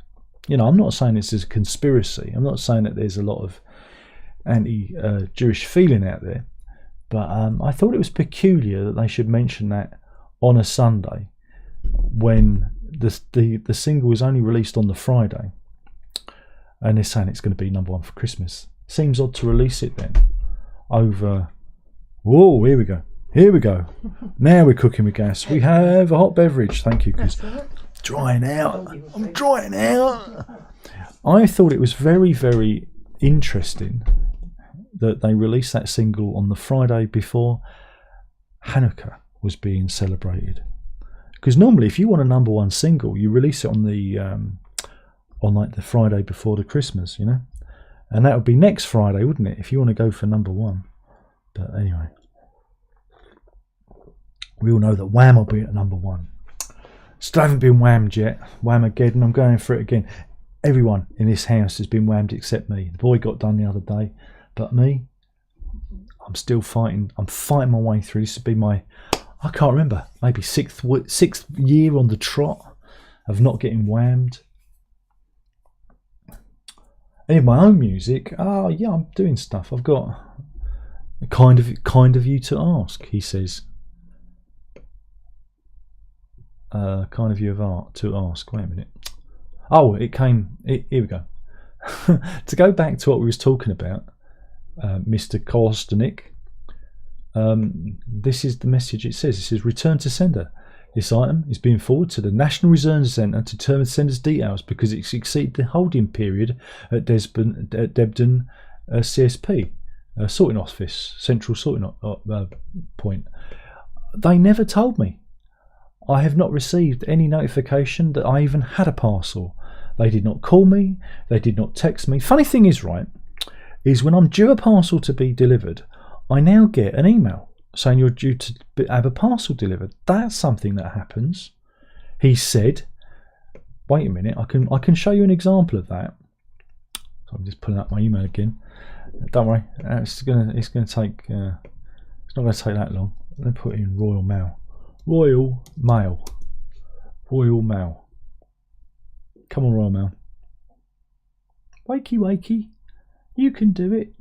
You know, I'm not saying this is a conspiracy. I'm not saying that there's a lot of anti-Jewish feeling out there. But I thought it was peculiar that they should mention that on a Sunday when the single was only released on the Friday. And they're saying it's going to be number one for Christmas. Seems odd to release it then over... Whoa, here we go. Here we go. Now we're cooking with gas. We have a hot beverage. Thank you, because drying out. I'm drying out. I thought it was very, very interesting that they released that single on the Friday before Hanukkah was being celebrated. Because normally, if you want a #1 single, you release it on the like the Friday before the Christmas, you know, and that would be next Friday, wouldn't it? If you want to go for #1. But anyway, we all know that Wham will be at #1. Still haven't been whammed yet. Whamageddon, I'm going for it again. Everyone in this house has been whammed except me. The boy got done the other day, but me, I'm still fighting. I'm fighting my way through. This would be my, I can't remember, maybe sixth year on the trot of not getting whammed. And in my own music, oh yeah, I'm doing stuff. I've got kind of you to ask, he says. Kind of you of art to ask. Wait a minute. Oh, here we go. To go back to what we was talking about, Mr. Kostanik, this is the message it says. It says, return to sender. This item is being forwarded to the National Return Centre to determine sender's details because it's exceeded the holding period at Debden CSP, sorting office, central sorting point. They never told me. I have not received any notification that I even had a parcel. They did not call me. They did not text me. Funny thing is, right, is when I'm due a parcel to be delivered, I now get an email saying you're due to have a parcel delivered. That's something that happens. He said, wait a minute, I can show you an example of that. So I'm just pulling up my email again. Don't worry, it's not going to take that long. Let me put in Royal Mail. Royal Mail. Royal Mail. Come on, Royal Mail. Wakey, wakey. You can do it.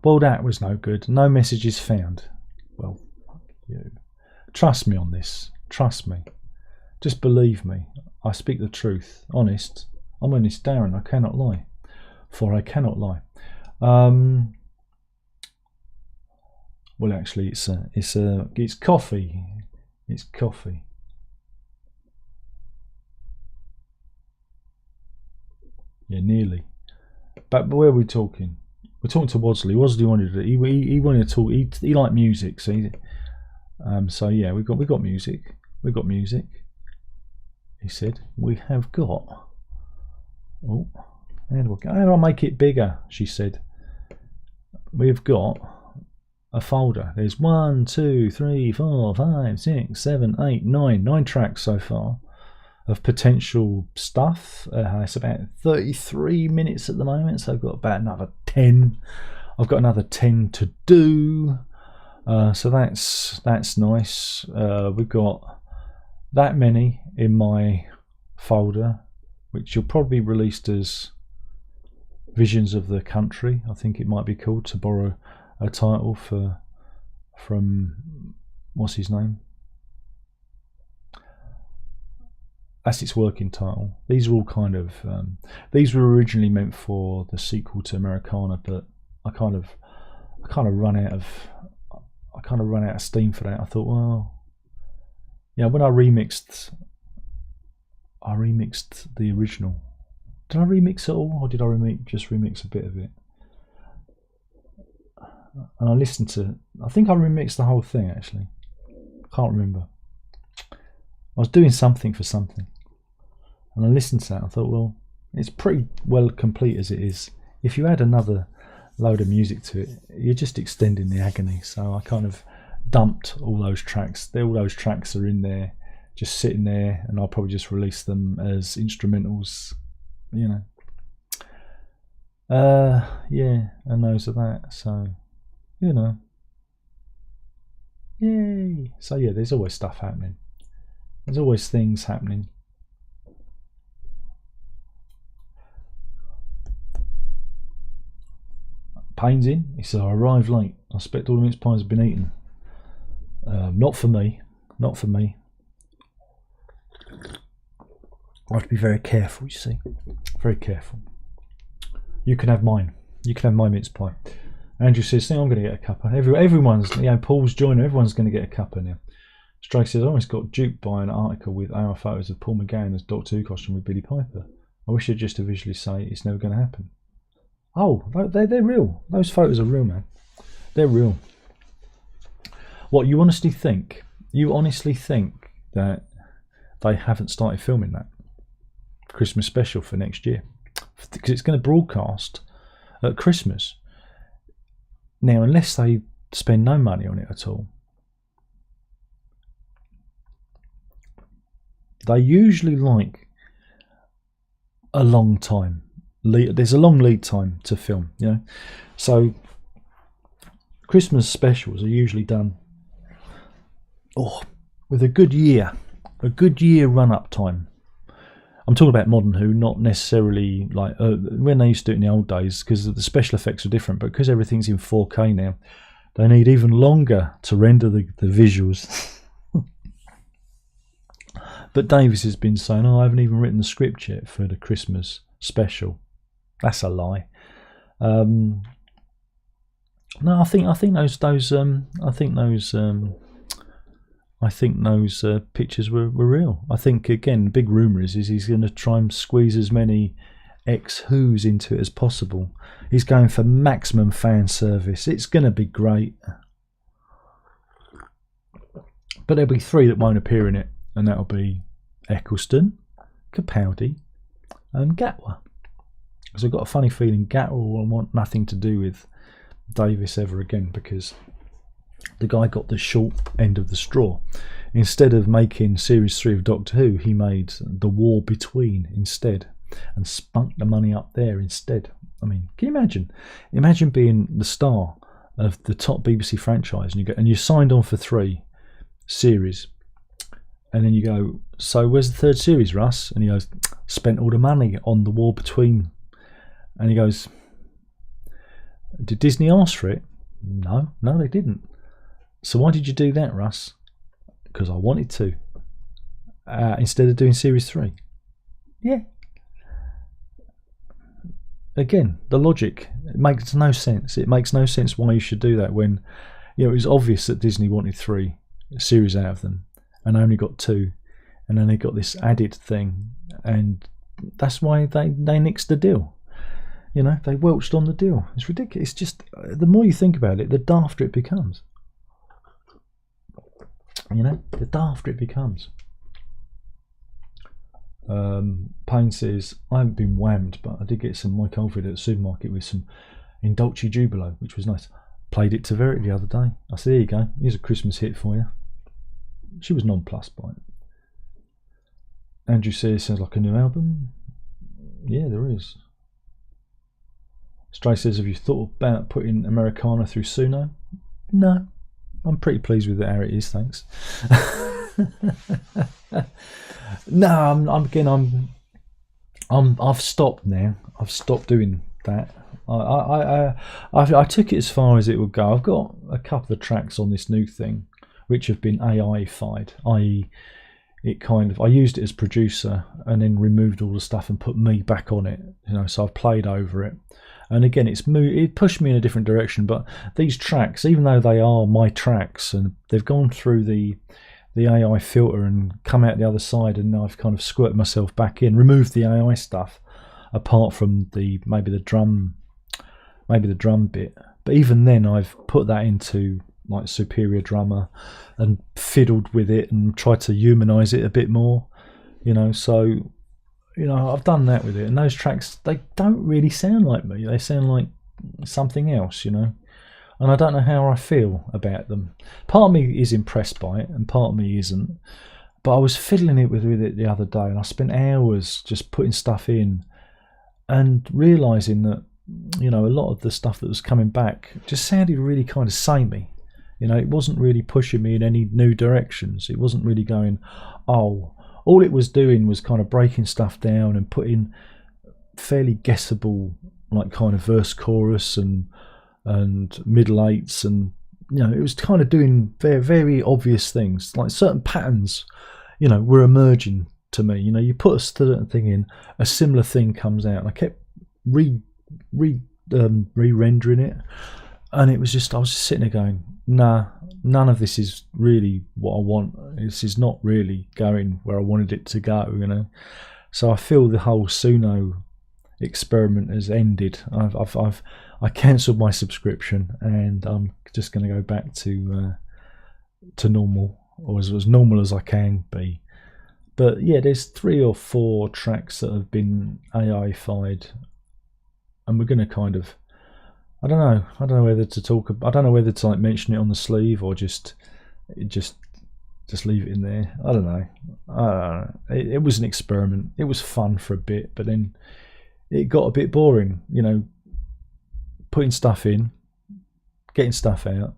Well, that was no good. No messages found. Well, fuck you. Trust me on this. Trust me. Just believe me. I speak the truth. Honest. I'm honest, Darren. I cannot lie. For I cannot lie. Well, actually, it's coffee. It's coffee. Yeah, nearly. But where are we talking? We're talking to Wadsley. Wadsley wanted to. He wanted to talk. He liked music. See. So yeah, we got music. We got music. He said we have got. Oh, how do I make it bigger? She said. We've got a folder. There's 1, 2, 3, 4, 5, 6, 7, 8, 9 tracks so far of potential stuff. It's about 33 minutes at the moment, so I've got about another 10. I've got another 10 to do. So that's nice. We've got that many in my folder, which will probably be released as Visions of the Country. I think it might be called, to borrow a title from what's his name? That's its working title. These are all kind of these were originally meant for the sequel to Americana, but I kind of run out of steam for that. I thought, well, yeah, when I remixed the original. Did I remix it all, or did I just remix a bit of it? And I listened to, I think I remixed the whole thing actually. Can't remember. I was doing something for something, and I listened to that. I thought, well, it's pretty well complete as it is. If you add another load of music to it, you're just extending the agony. So I kind of dumped all those tracks. All those tracks are in there, just sitting there, and I'll probably just release them as instrumentals, you know. Yeah, and those are that. So, you know, yay. So yeah, there's always stuff happening. There's always things happening. Payne's in. He said, I arrived late. I expect all the mince pies have been eaten. Not for me. Not for me. I have to be very careful, you see. Very careful. You can have mine. You can have my mince pie. Andrew says, I'm going to get a cuppa. Everyone's, you know, Paul's joiner, everyone's going to get a cuppa now. Strike says, I almost got duped by an article with our photos of Paul McGann as Doctor Who costume with Billy Piper. I wish I'd just to visually say it's never going to happen. Oh, they're real. Those photos are real, man. They're real. What, you honestly think? You honestly think that they haven't started filming that Christmas special for next year? Because it's going to broadcast at Christmas. Now, unless they spend no money on it at all, they usually like a long time. There's a long lead time to film, you know. So Christmas specials are usually done with a good year run-up time. I'm talking about modern Who, not necessarily like when they used to do it in the old days, because the special effects are different. But because everything's in 4K now, they need even longer to render the visuals. But Davis has been saying, "Oh, I haven't even written the script yet for the Christmas special." That's a lie. No, I think those pictures were real. I think, again, the big rumour is he's going to try and squeeze as many ex-Who's into it as possible. He's going for maximum fan service. It's going to be great. But there'll be 3 that won't appear in it, and that'll be Eccleston, Capaldi, and Gatwa. Because I've got a funny feeling Gatwa will want nothing to do with Davis ever again, because the guy got the short end of the straw. Instead of making series 3 of Doctor Who, he made The War Between instead, and spunked the money up there instead. I mean, can you imagine? Imagine being the star of the top BBC franchise, and you signed on for 3 series, and then you go, "So where's the 3rd series, Russ?" And he goes, "Spent all the money on The War Between." And he goes, "Did Disney ask for it?" No, they didn't. "So why did you do that, Russ?" "Because I wanted to, instead of doing series 3. Yeah. Again, the logic, it makes no sense. It makes no sense why you should do that when, you know, it was obvious that Disney wanted 3 series out of them and only got 2, and then they got this added thing, and that's why they nixed the deal. You know, they welched on the deal. It's ridiculous. It's just, the more you think about it, the dafter it becomes. You know, the dafter it becomes. Payne says, "I haven't been whammed, but I did get some Mike Oldfield at the supermarket with some Indulci Jubilo, which was nice. Played it to Verity the other day." I said, "There you go. Here's a Christmas hit for you." She was nonplussed by it. Andrew says, "Sounds like a new album." Yeah, there is. Stray says, "Have you thought about putting Americana through Suno?" No, I'm pretty pleased with how it is, thanks. No, I've stopped now. I've stopped doing that. I took it as far as it would go. I've got a couple of tracks on this new thing which have been AI-fied, i.e. I used it as producer and then removed all the stuff and put me back on it. You know, so I've played over it. And again, it pushed me in a different direction. But these tracks, even though they are my tracks and they've gone through the AI filter and come out the other side, and I've kind of squirted myself back in, removed the AI stuff, apart from maybe the drum bit. But even then, I've put that into like Superior Drummer and fiddled with it and tried to humanize it a bit more. You know, so. You know, I've done that with it, and those tracks, they don't really sound like me. They sound like something else, you know. And I don't know how I feel about them. Part of me is impressed by it, and part of me isn't. But I was fiddling it with it the other day, and I spent hours just putting stuff in and realising that, you know, a lot of the stuff that was coming back just sounded really kind of samey. You know, it wasn't really pushing me in any new directions. It wasn't really going, oh... All it was doing was kind of breaking stuff down and putting fairly guessable, like kind of verse, chorus, and middle eights, and you know, it was kind of doing very, very obvious things. Like certain patterns, you know, were emerging to me. You know, you put a certain thing in, a similar thing comes out, and I kept re-rendering it, and it was just, I was just sitting there going, nah. None of this is really what I want. This is not really going where I wanted it to go, you know. So I feel the whole Suno experiment has ended. I cancelled my subscription, and I'm just going to go back to normal, or as normal as I can be. But yeah, there's 3 or 4 tracks that have been AI-fied, and we're going to kind of, I don't know whether to talk. I don't know whether to like mention it on the sleeve or just leave it in there. I don't know. It was an experiment. It was fun for a bit, but then it got a bit boring. You know, putting stuff in, getting stuff out,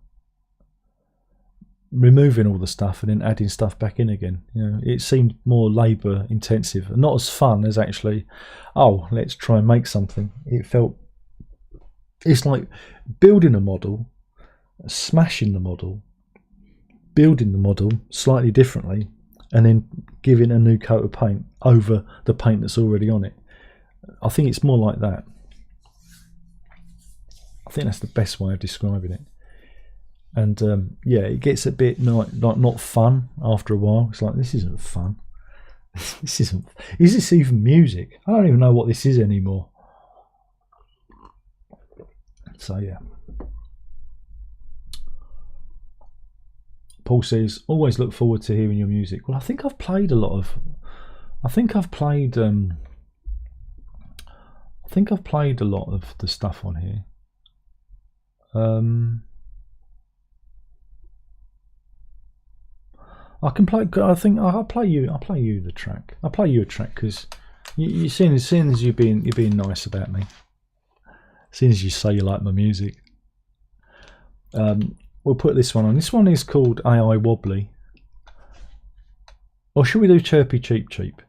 removing all the stuff, and then adding stuff back in again. You know, it seemed more labour intensive and not as fun as actually, oh, let's try and make something. It's like building a model, smashing the model, building the model slightly differently, and then giving a new coat of paint over the paint that's already on it. I think it's more like that. I think that's the best way of describing it. And yeah, it gets a bit not fun after a while. It's like, this isn't fun. This isn't. Is this even music? I don't even know what this is anymore. So yeah. Paul says, always look forward to hearing your music. Well, I think I've played a lot of. I think I've played a lot of the stuff on here. I can play. I think I'll play you. I'll play you the track. I'll play you a track because you seeing as you're being nice about me. Seeing as you say you like my music. We'll put this one on. This one is called AI Wobbly. Or should we do Chirpy Cheep Cheep?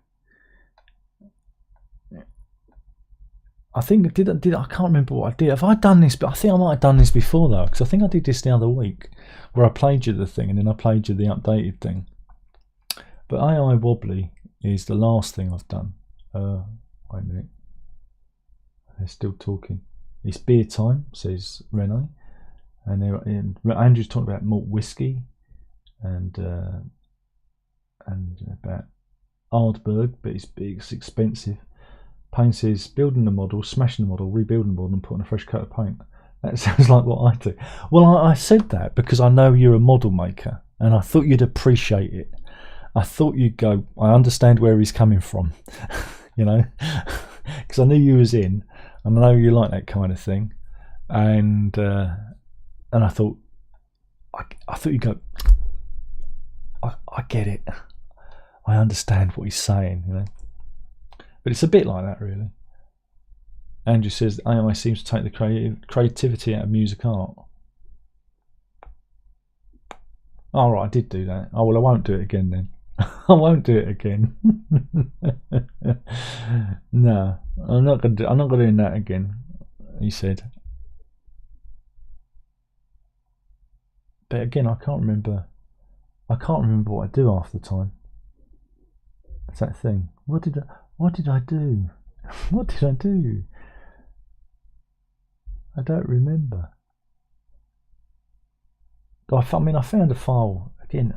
I think I can't remember what I did. Have I done this? But I think I might have done this before though, because I think I did this the other week, where I played you the thing and then I played you the updated thing. But AI Wobbly is the last thing I've done. Wait a minute. They're still talking. It's beer time, says Rene. And Andrew's talking about malt whiskey and about Ardberg, but it's expensive. Payne says building the model, smashing the model, rebuilding the model, and putting a fresh coat of paint. That sounds like what I do. Well, I said that because I know you're a model maker, and I thought you'd appreciate it. I thought you'd go, I understand where he's coming from, you know, because I knew you was in, and I know you like that kind of thing, and I thought you'd go, I get it, I understand what he's saying, you know. But it's a bit like that, really. Andrew says AI seems to take the creativity out of music art. Oh, right, I did do that. Oh, well, I won't do it again then. I won't do it again. No, I'm not gonna do that again. He said. But again, I can't remember what I do half the time. It's that thing. What did I do? What did I do? I don't remember. I found a file again.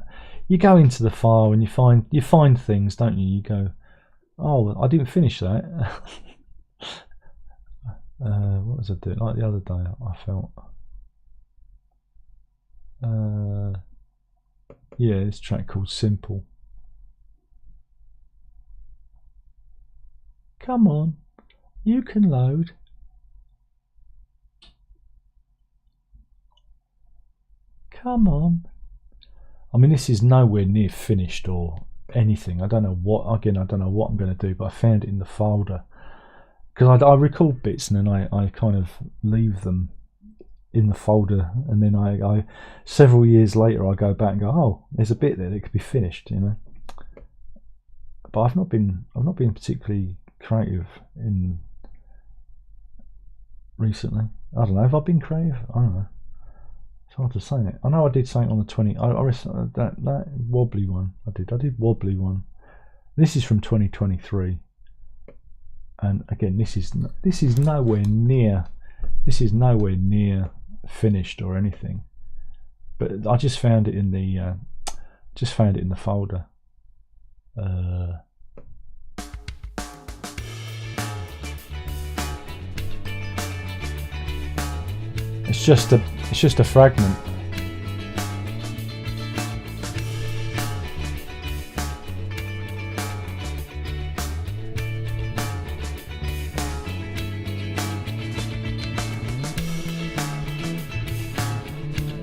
You go into the file and you find things, don't you? You go, oh, I didn't finish that. What was I doing? Like the other day, I felt. Yeah, this track called Simple. Come on, you can load. Come on. I mean, this is nowhere near finished or anything. I don't know what I'm going to do, but I found it in the folder. Because I record bits and then I kind of leave them in the folder, and then I several years later I go back and go, oh, there's a bit there that could be finished, you know. But I've not been particularly creative in recently. I don't know. Have I been creative? I don't know. It's hard to say it. I know I did something on the 20. That wobbly one. I did wobbly one. This is from 2023, and again, this is nowhere near. This is nowhere near finished or anything. But I just found it in the folder. It's just a fragment.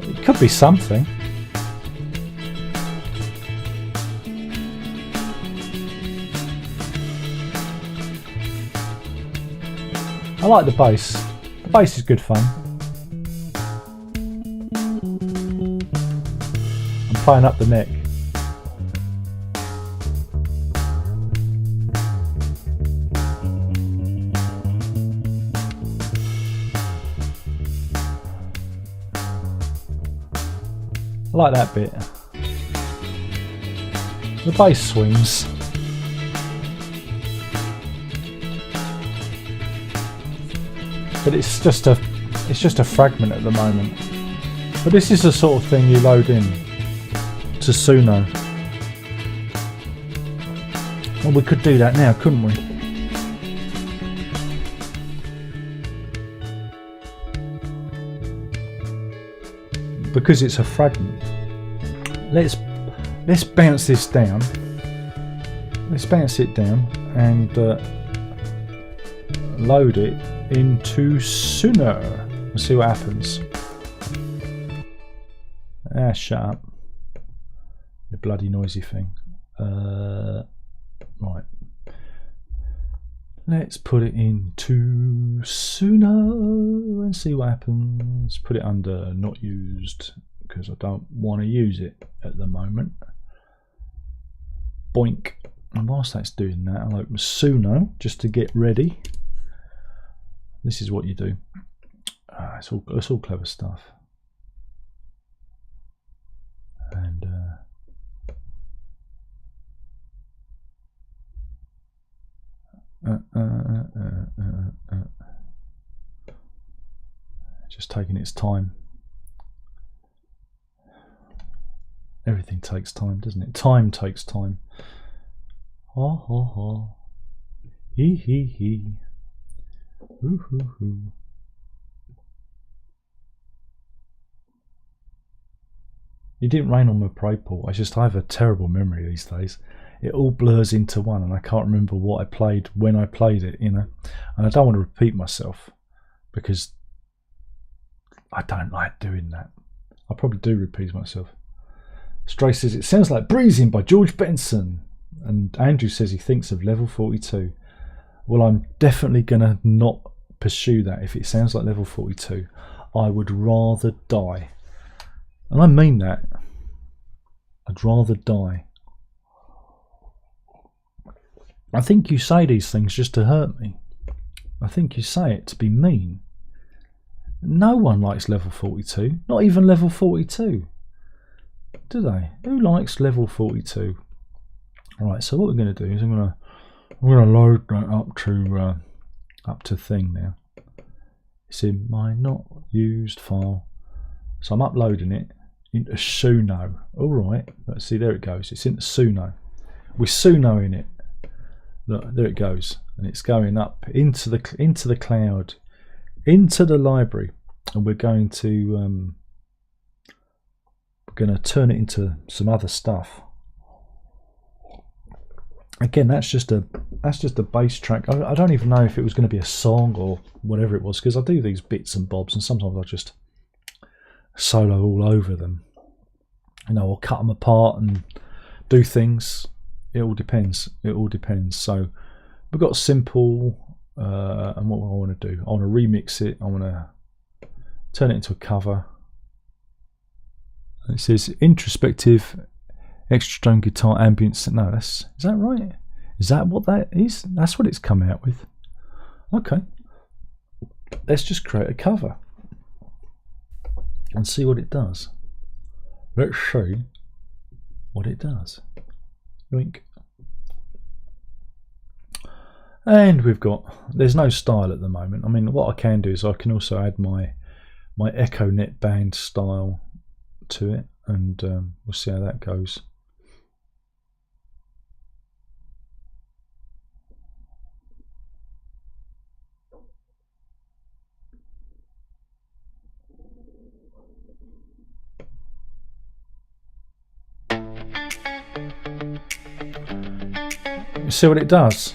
It could be something. I like the bass. The bass is good fun. I'm playing up the neck. I like that bit. The bass swings. But it's just a fragment at the moment. But this is the sort of thing you load in to Suno. Well, we could do that now, couldn't we? Because it's a fragment. Let's bounce this down. Let's bounce it down and load it into Suno and see what happens. Ah, shut up, you bloody noisy thing. Right, let's put it into Suno and see what happens. Put it under not used because I don't want to use it at the moment. Boink. And whilst that's doing that, I'll open Suno just to get ready. This is what you do. It's all clever stuff. And just taking its time. Everything takes time, doesn't it? Time takes time. Ha ha ha. Hee hee hee. Hoo hoo hoo. It didn't rain on my parade pool. I have a terrible memory these days. It all blurs into one and I can't remember what I played when I played it, you know. And I don't want to repeat myself because I don't like doing that. I probably do repeat myself. Stray says it sounds like Breezing by George Benson. And Andrew says he thinks of Level 42. Well, I'm definitely going to not pursue that if it sounds like Level 42. I would rather die. And I mean that. I'd rather die. I think you say these things just to hurt me. I think you say it to be mean. No one likes Level 42. Not even Level 42. Do they? Who likes Level 42? Alright, so what we're going to do is I'm going to load that up to thing now. It's in my not used file. So I'm uploading it into Suno. Alright, let's see, there it goes. It's into Suno. We're Suno in it. Look, there it goes. And it's going up into the cloud, into the library. And we're going to turn it into some other stuff. Again, that's just a bass track. I don't even know if it was going to be a song or whatever it was, because I do these bits and bobs, and sometimes I just solo all over them. You know, or cut them apart and do things. It all depends. It all depends. So we've got simple, and what I want to do, I want to remix it. I want to turn it into a cover. And it says introspective. Extra strong guitar ambience. No, is that right? Is that what that is? That's what it's come out with. Okay. Let's just create a cover and see what it does. Let's see what it does. Yoink. And we've got, there's no style at the moment. I mean, what I can do is I can also add my Echo Net band style to it, and we'll see how that goes. You see what it does?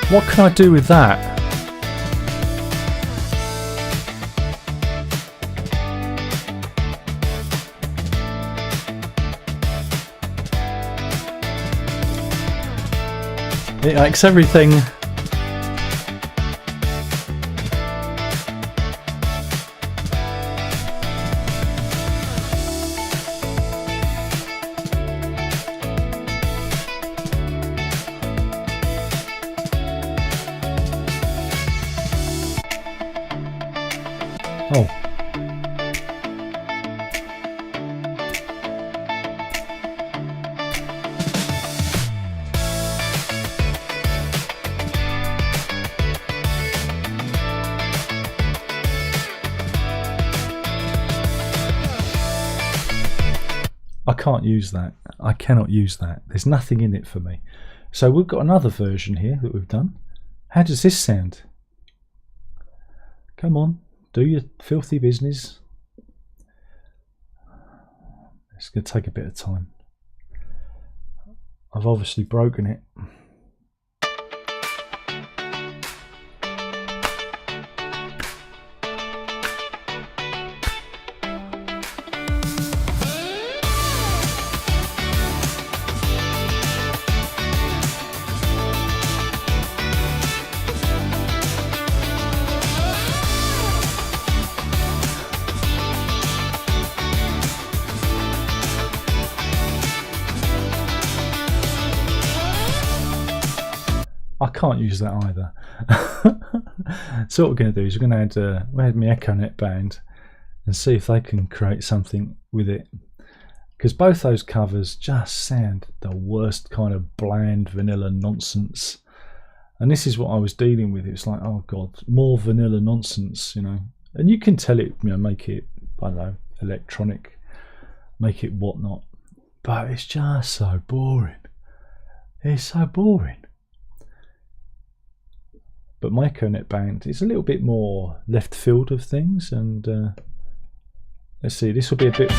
What can I do with that? It makes everything oh. I can't use that. I cannot use that. There's nothing in it for me. So we've got another version here that we've done. How does this sound? Come on, do your filthy business. It's going to take a bit of time. I've obviously broken it. I can't use that either. So what we're going to do is we're going to add my EchoNet band and see if they can create something with it, because both those covers just sound the worst kind of bland vanilla nonsense, and this is what I was dealing with. It's like, oh god, more vanilla nonsense, you know. And you can tell it, you know, make it, I don't know, electronic, make it whatnot, but it's just so boring. It's so boring. But my EchoNet band is a little bit more left field of things, and let's see, this will be a bit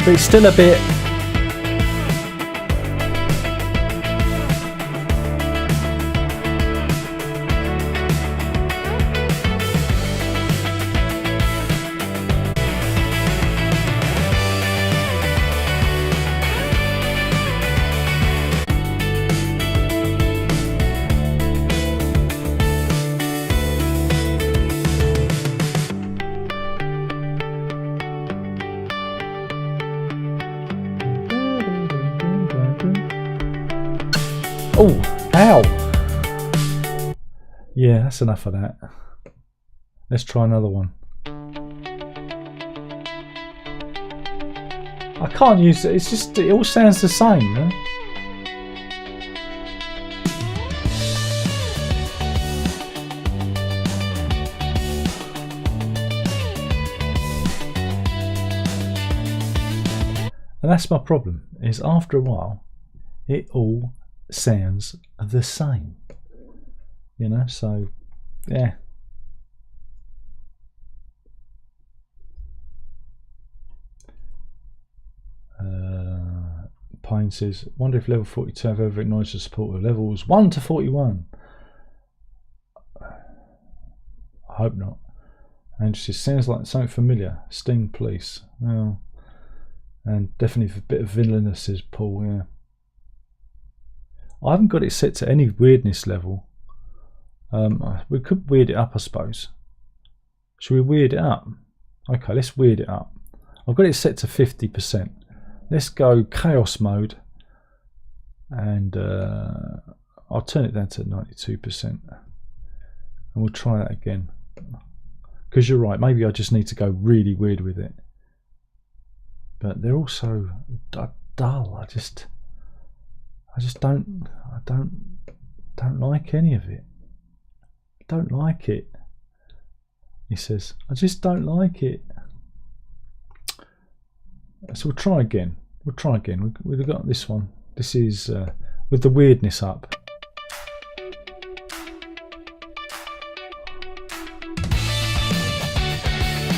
but it's still a bit. Oh, ow! Yeah, that's enough of that. Let's try another one. I can't use it, it's just, it all sounds the same, no? And that's my problem, is after a while, it all sounds the same, you know. So yeah, Pine says, wonder if level 42 have ever acknowledged the support of levels 1 to 41. I hope not. And she says, sounds like something familiar. Sting Police. Well, and definitely a bit of villainous, says Paul. Yeah, I haven't got it set to any weirdness level. We could weird it up, I suppose. Should we weird it up? Okay, let's weird it up. I've got it set to 50%. Let's go chaos mode, and I'll turn it down to 92%, and we'll try that again. Because you're right, maybe I just need to go really weird with it. But they're also dull. I don't. don't like any of it. Don't like it. He says, I just don't like it. So we'll try again. We've got this one. This is with the weirdness up.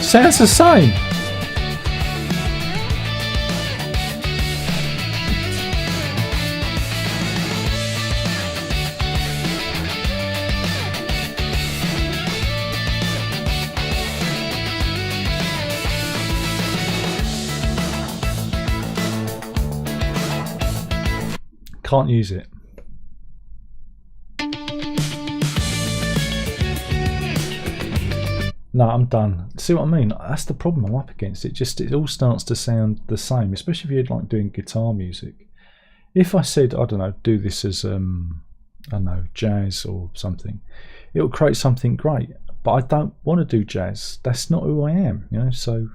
Sounds the same. Can't use it. No, I'm done. See what I mean? That's the problem I'm up against. It all starts to sound the same, especially if you're like doing guitar music. If I said, I don't know, do this as I don't know, jazz or something, it'll create something great. But I don't want to do jazz. That's not who I am, you know. So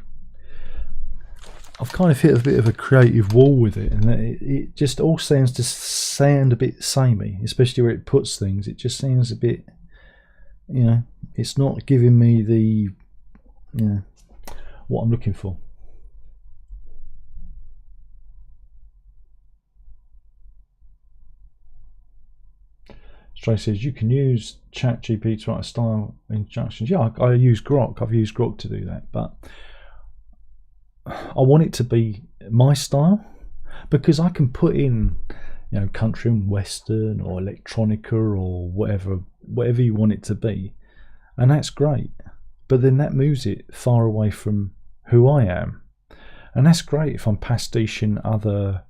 I've kind of hit a bit of a creative wall with it, and it just all sounds to sound a bit samey, especially where it puts things. It just sounds a bit, you know, it's not giving me the, you know, what I'm looking for. Stray says you can use ChatGPT to write style instructions. Yeah, I use Grok. I've used Grok to do that, but I want it to be my style, because I can put in, you know, country and western or electronica or whatever you want it to be, and that's great. But then that moves it far away from who I am, and that's great if I'm pastiching other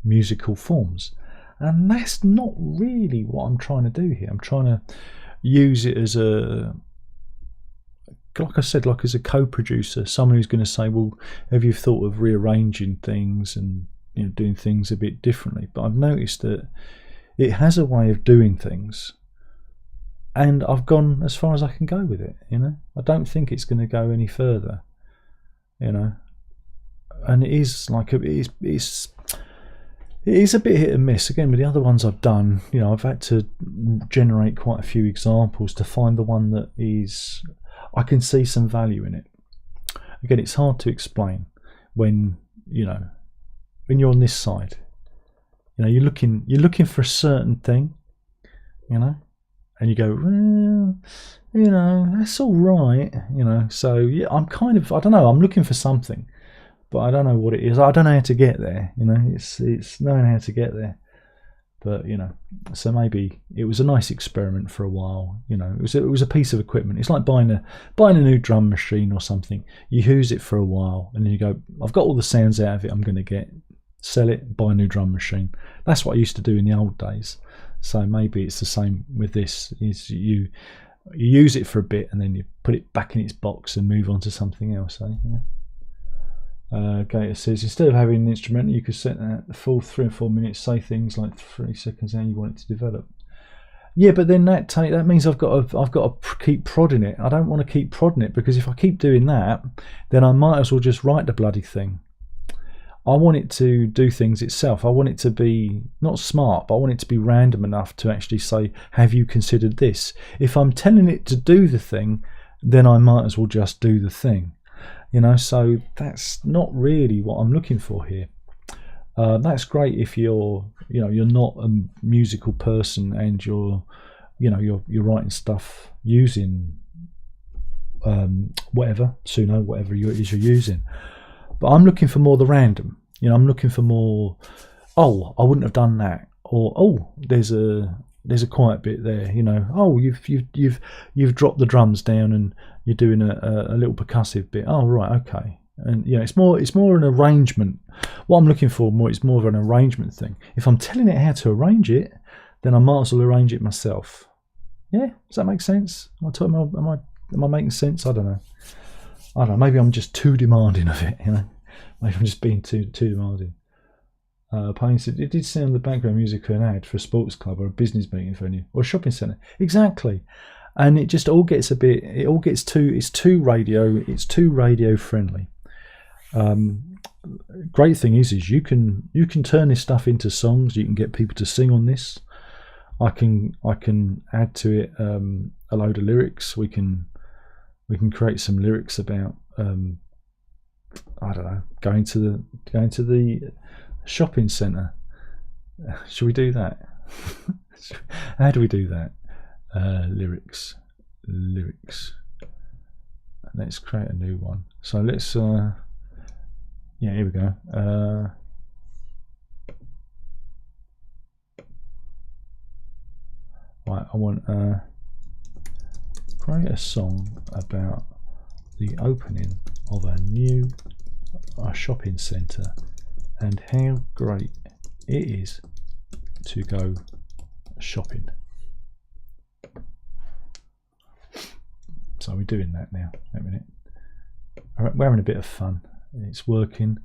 musical forms, and that's not really what I'm trying to do here. I'm trying to use it as a, like I said, like as a co-producer, someone who's going to say, well, have you thought of rearranging things and, you know, doing things a bit differently? But I've noticed that it has a way of doing things, and I've gone as far as I can go with it, you know. I don't think it's going to go any further, you know. And it is like it is a bit hit and miss. Again, with the other ones I've done, you know, I've had to generate quite a few examples to find the one that is, I can see some value in it. Again, it's hard to explain when, you know, when you're on this side, you know, you're looking for a certain thing, you know, and you go, well, you know, that's all right, you know. So yeah, I'm kind of, I don't know, I'm looking for something, but I don't know what it is. I don't know how to get there, you know. It's knowing how to get there. But, you know, so maybe it was a nice experiment for a while. You know, it was a piece of equipment. It's like buying a new drum machine or something. You use it for a while, and then you go, I've got all the sounds out of it. I'm going to sell it, buy a new drum machine. That's what I used to do in the old days. So maybe it's the same with this. Is you use it for a bit, and then you put it back in its box and move on to something else. Yeah. Gator says, instead of having an instrumental, you could set that the full 3 or 4 minutes, say things like 3 seconds how you want it to develop. Yeah, but then that means I've got to keep prodding it. I don't want to keep prodding it, because if I keep doing that, then I might as well just write the bloody thing. I want it to do things itself. I want it to be not smart, but I want it to be random enough to actually say, have you considered this? If I'm telling it to do the thing, then I might as well just do the thing. You know, so that's not really what I'm looking for here. That's great if you're not a musical person and you're writing stuff using whatever Suno, whatever it is you're using. But I'm looking for more the random. You know, I'm looking for more. Oh, I wouldn't have done that, or oh, there's a quiet bit there. You know, oh, you've dropped the drums down and you're doing a little percussive bit. Oh, right, okay. And you know, it's more an arrangement. What I'm looking for is more of an arrangement thing. If I'm telling it how to arrange it, then I might as well arrange it myself. Yeah, does that make sense? Am I making sense? I don't know. Maybe I'm just too demanding of it. You know, maybe I'm just being too demanding. Payne said it did sound the background music of an ad for a sports club or a business meeting venue or a shopping centre. Exactly. And it just all gets it's too radio friendly. Great thing is you can turn this stuff into songs. You can get people to sing on this. I can add to it a load of lyrics. We can create some lyrics about I don't know, going to the shopping centre. Should we do that? How do we do that? Lyrics. Let's create a new one. So let's yeah, here we go. Right, I want create a song about the opening of a new shopping centre and how great it is to go shopping. So we're doing that now. Wait a minute. We're having a bit of fun. It's working.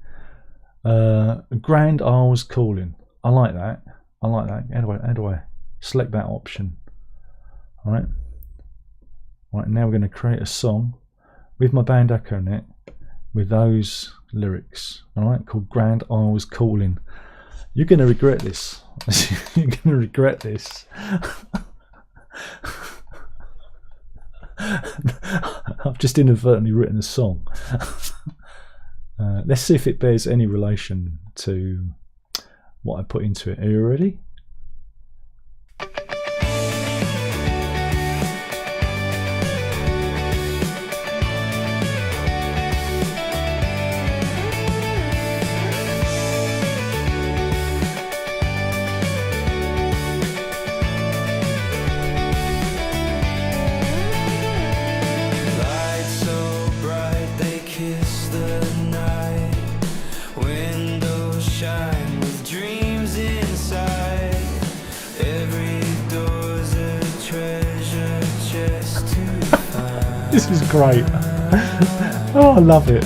Grand Isles Calling. I like that. I like that. How do I select that option? All right. Right, now we're going to create a song with my band Echo in it with those lyrics. All right, called Grand Isles Calling. You're going to regret this. You're going to regret this. I've just inadvertently written a song. Let's see if it bears any relation to what I put into it. Are you ready? This is great. Oh, I love it.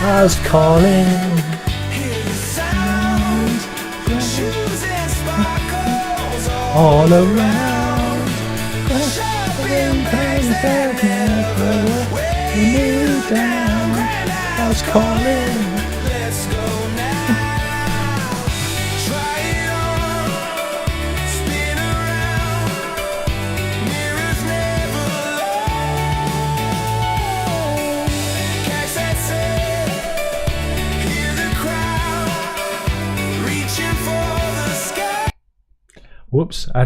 I was calling. All around. Down. I was calling. Let's go now. Try it on. Spin around. Mirrors never lie. Catch that set. Hear the crowd reaching for the sky. Whoops, I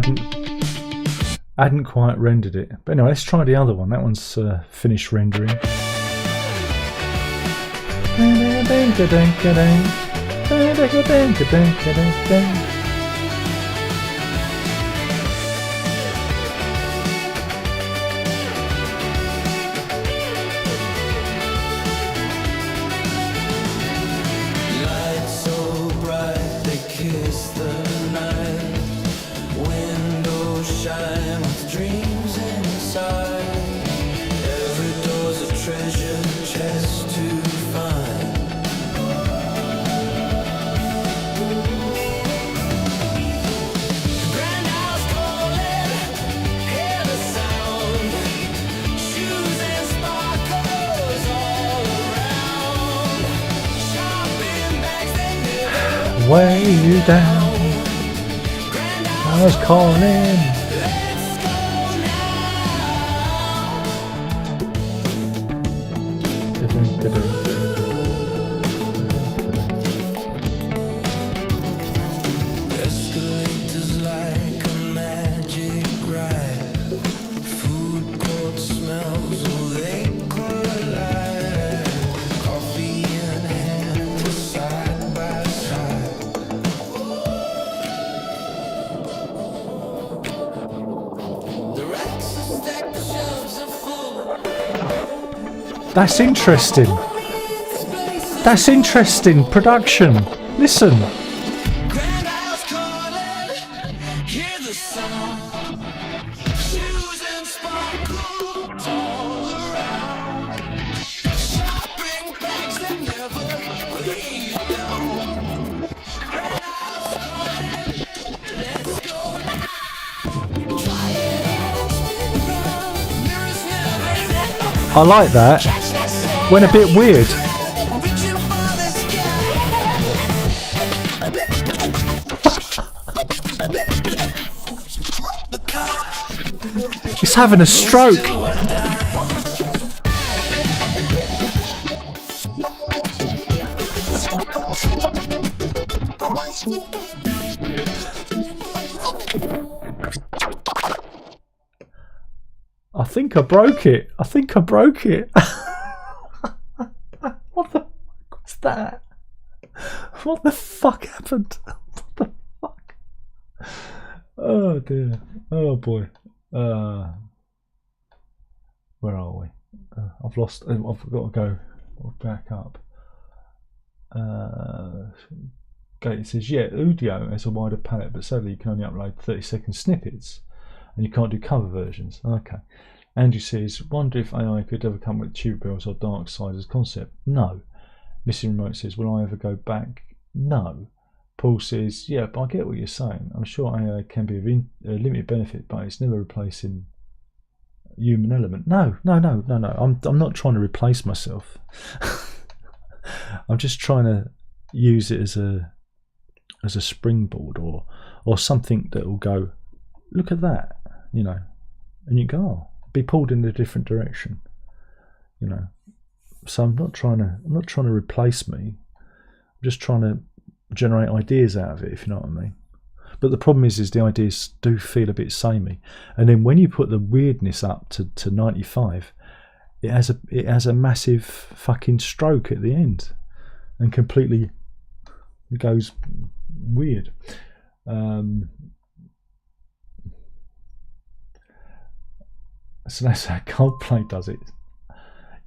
hadn't quite rendered it. But anyway, let's try the other one. That one's finished rendering. Lights so bright they kiss the night. Windows shine with dreams inside. Every door's a treasure chest to find. way down. I was calling. That's interesting. That's interesting production. Listen. I like that. Went a bit weird. He's having a stroke. I think I broke it. I think I broke it. What the fuck was that? What the fuck happened? What the fuck? Oh dear. Oh boy. Where are we? I've lost. I've got to go back up. Gate says, yeah, Udio has a wider palette, but sadly you can only upload 30-second snippets and you can't do cover versions. Okay. Andrew says, wonder if AI could ever come with Tuber Bells or Dark Side as concept. No. Missing Remote says, will I ever go back? No. Paul says, yeah, but I get what you're saying. I'm sure AI can be of limited benefit, but it's never replacing human element. No. I'm not trying to replace myself. I'm just trying to use it as a springboard or something that will go, look at that, you know, and you go, oh, be pulled in a different direction, you know. So I'm not trying to replace me. I'm just trying to generate ideas out of it, if you know what I mean. But the problem is the ideas do feel a bit samey, and then when you put the weirdness up to 95, it has a massive fucking stroke at the end, and completely goes weird. So that's how Coldplay does it.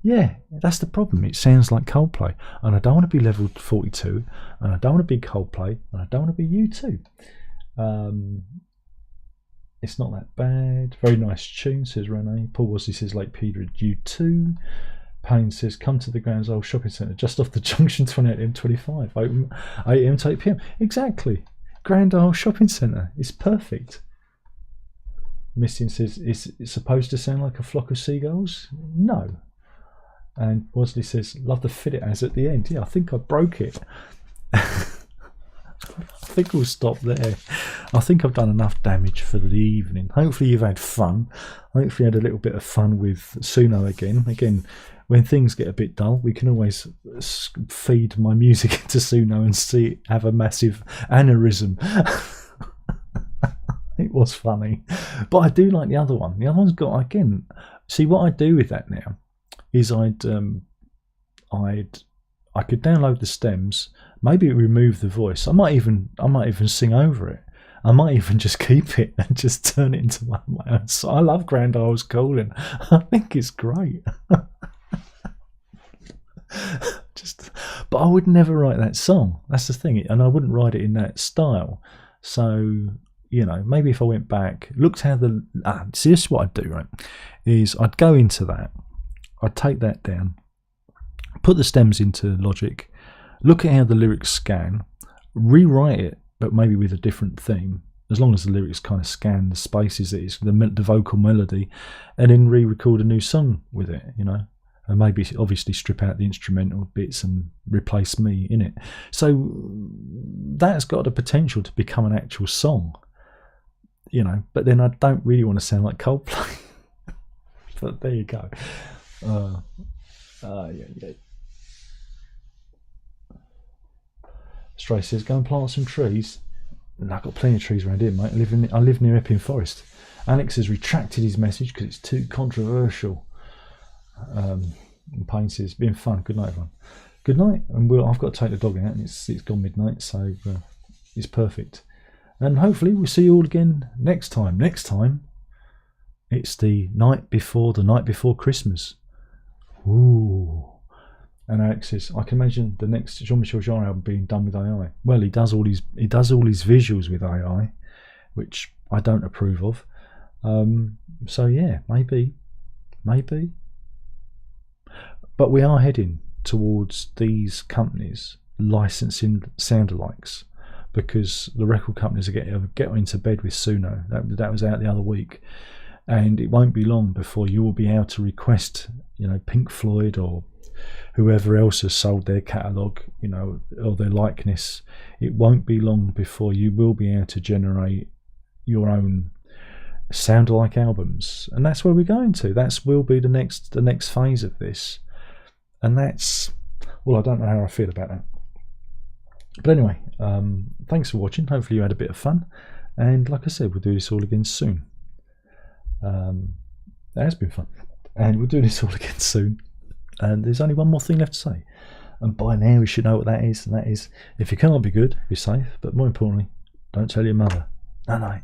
Yeah, that's the problem. It sounds like Coldplay, and I don't want to be level 42, and I don't want to be Coldplay, and I don't want to be U2. It's not that bad. Very nice tune, says Renee. Paul Wosley says Lake Pedro U2. Payne says come to the Grounds Old Shopping Centre just off the junction 28 M25, open 8 AM to 8 PM. Exactly. Grand Isle Shopping Centre. It's perfect. Mistin says, is it supposed to sound like a flock of seagulls? No. And Wosley says, love the fit it has at the end. Yeah, I think I broke it. I think we'll stop there. I think I've done enough damage for the evening. Hopefully you've had fun. Hopefully you had a little bit of fun with Suno again. Again, when things get a bit dull, we can always feed my music into Suno and see it have a massive aneurysm. It was funny, but I do like the other one. The other one's got, again, see what I do with that now is I could download the stems, maybe remove the voice. I might even sing over it. I might even just keep it and just turn it into my own. So I love Grand Isles Calling. I think it's great. But I would never write that song. That's the thing, and I wouldn't write it in that style. So, you know, maybe if I went back, looked how see, this is what I'd do, right? Is I'd go into that, I'd take that down, put the stems into Logic, look at how the lyrics scan, rewrite it, but maybe with a different theme, as long as the lyrics kind of scan the spaces that it's the vocal melody, and then re-record a new song with it, you know. and maybe obviously strip out the instrumental bits and replace me in it. So that's got the potential to become an actual song, you know. But then I don't really want to sound like Coldplay. But there you go. Yeah. Stray says, go and plant some trees. No, I've got plenty of trees around here, mate. I live near Epping Forest. Alex has retracted his message because it's too controversial. And Payne says, been fun. Good night, everyone. Good night. And I've got to take the dog out, and it's gone midnight, so it's perfect. And hopefully we'll see you all again next time. Next time, it's the night before Christmas. Ooh. And Alex says, I can imagine the next Jean-Michel Jarre album being done with AI. Well, he does all his visuals with AI, which I don't approve of. So yeah, maybe. But we are heading towards these companies licensing sound-alikes, because the record companies are getting into bed with Suno. That was out the other week, and it won't be long before you will be able to request, you know, Pink Floyd or whoever else has sold their catalogue, you know, or their likeness. It won't be long before you will be able to generate your own sound-alike albums, and that's where we're going to. That will be the next phase of this, and that's, well, I don't know how I feel about that. But anyway, thanks for watching. Hopefully you had a bit of fun, and like I said, we'll do this all again soon. It has been fun, and we'll do this all again soon. And there's only one more thing left to say, and by now you should know what that is, and that is, if you can't be good, be safe, but more importantly, don't tell your mother. Night night.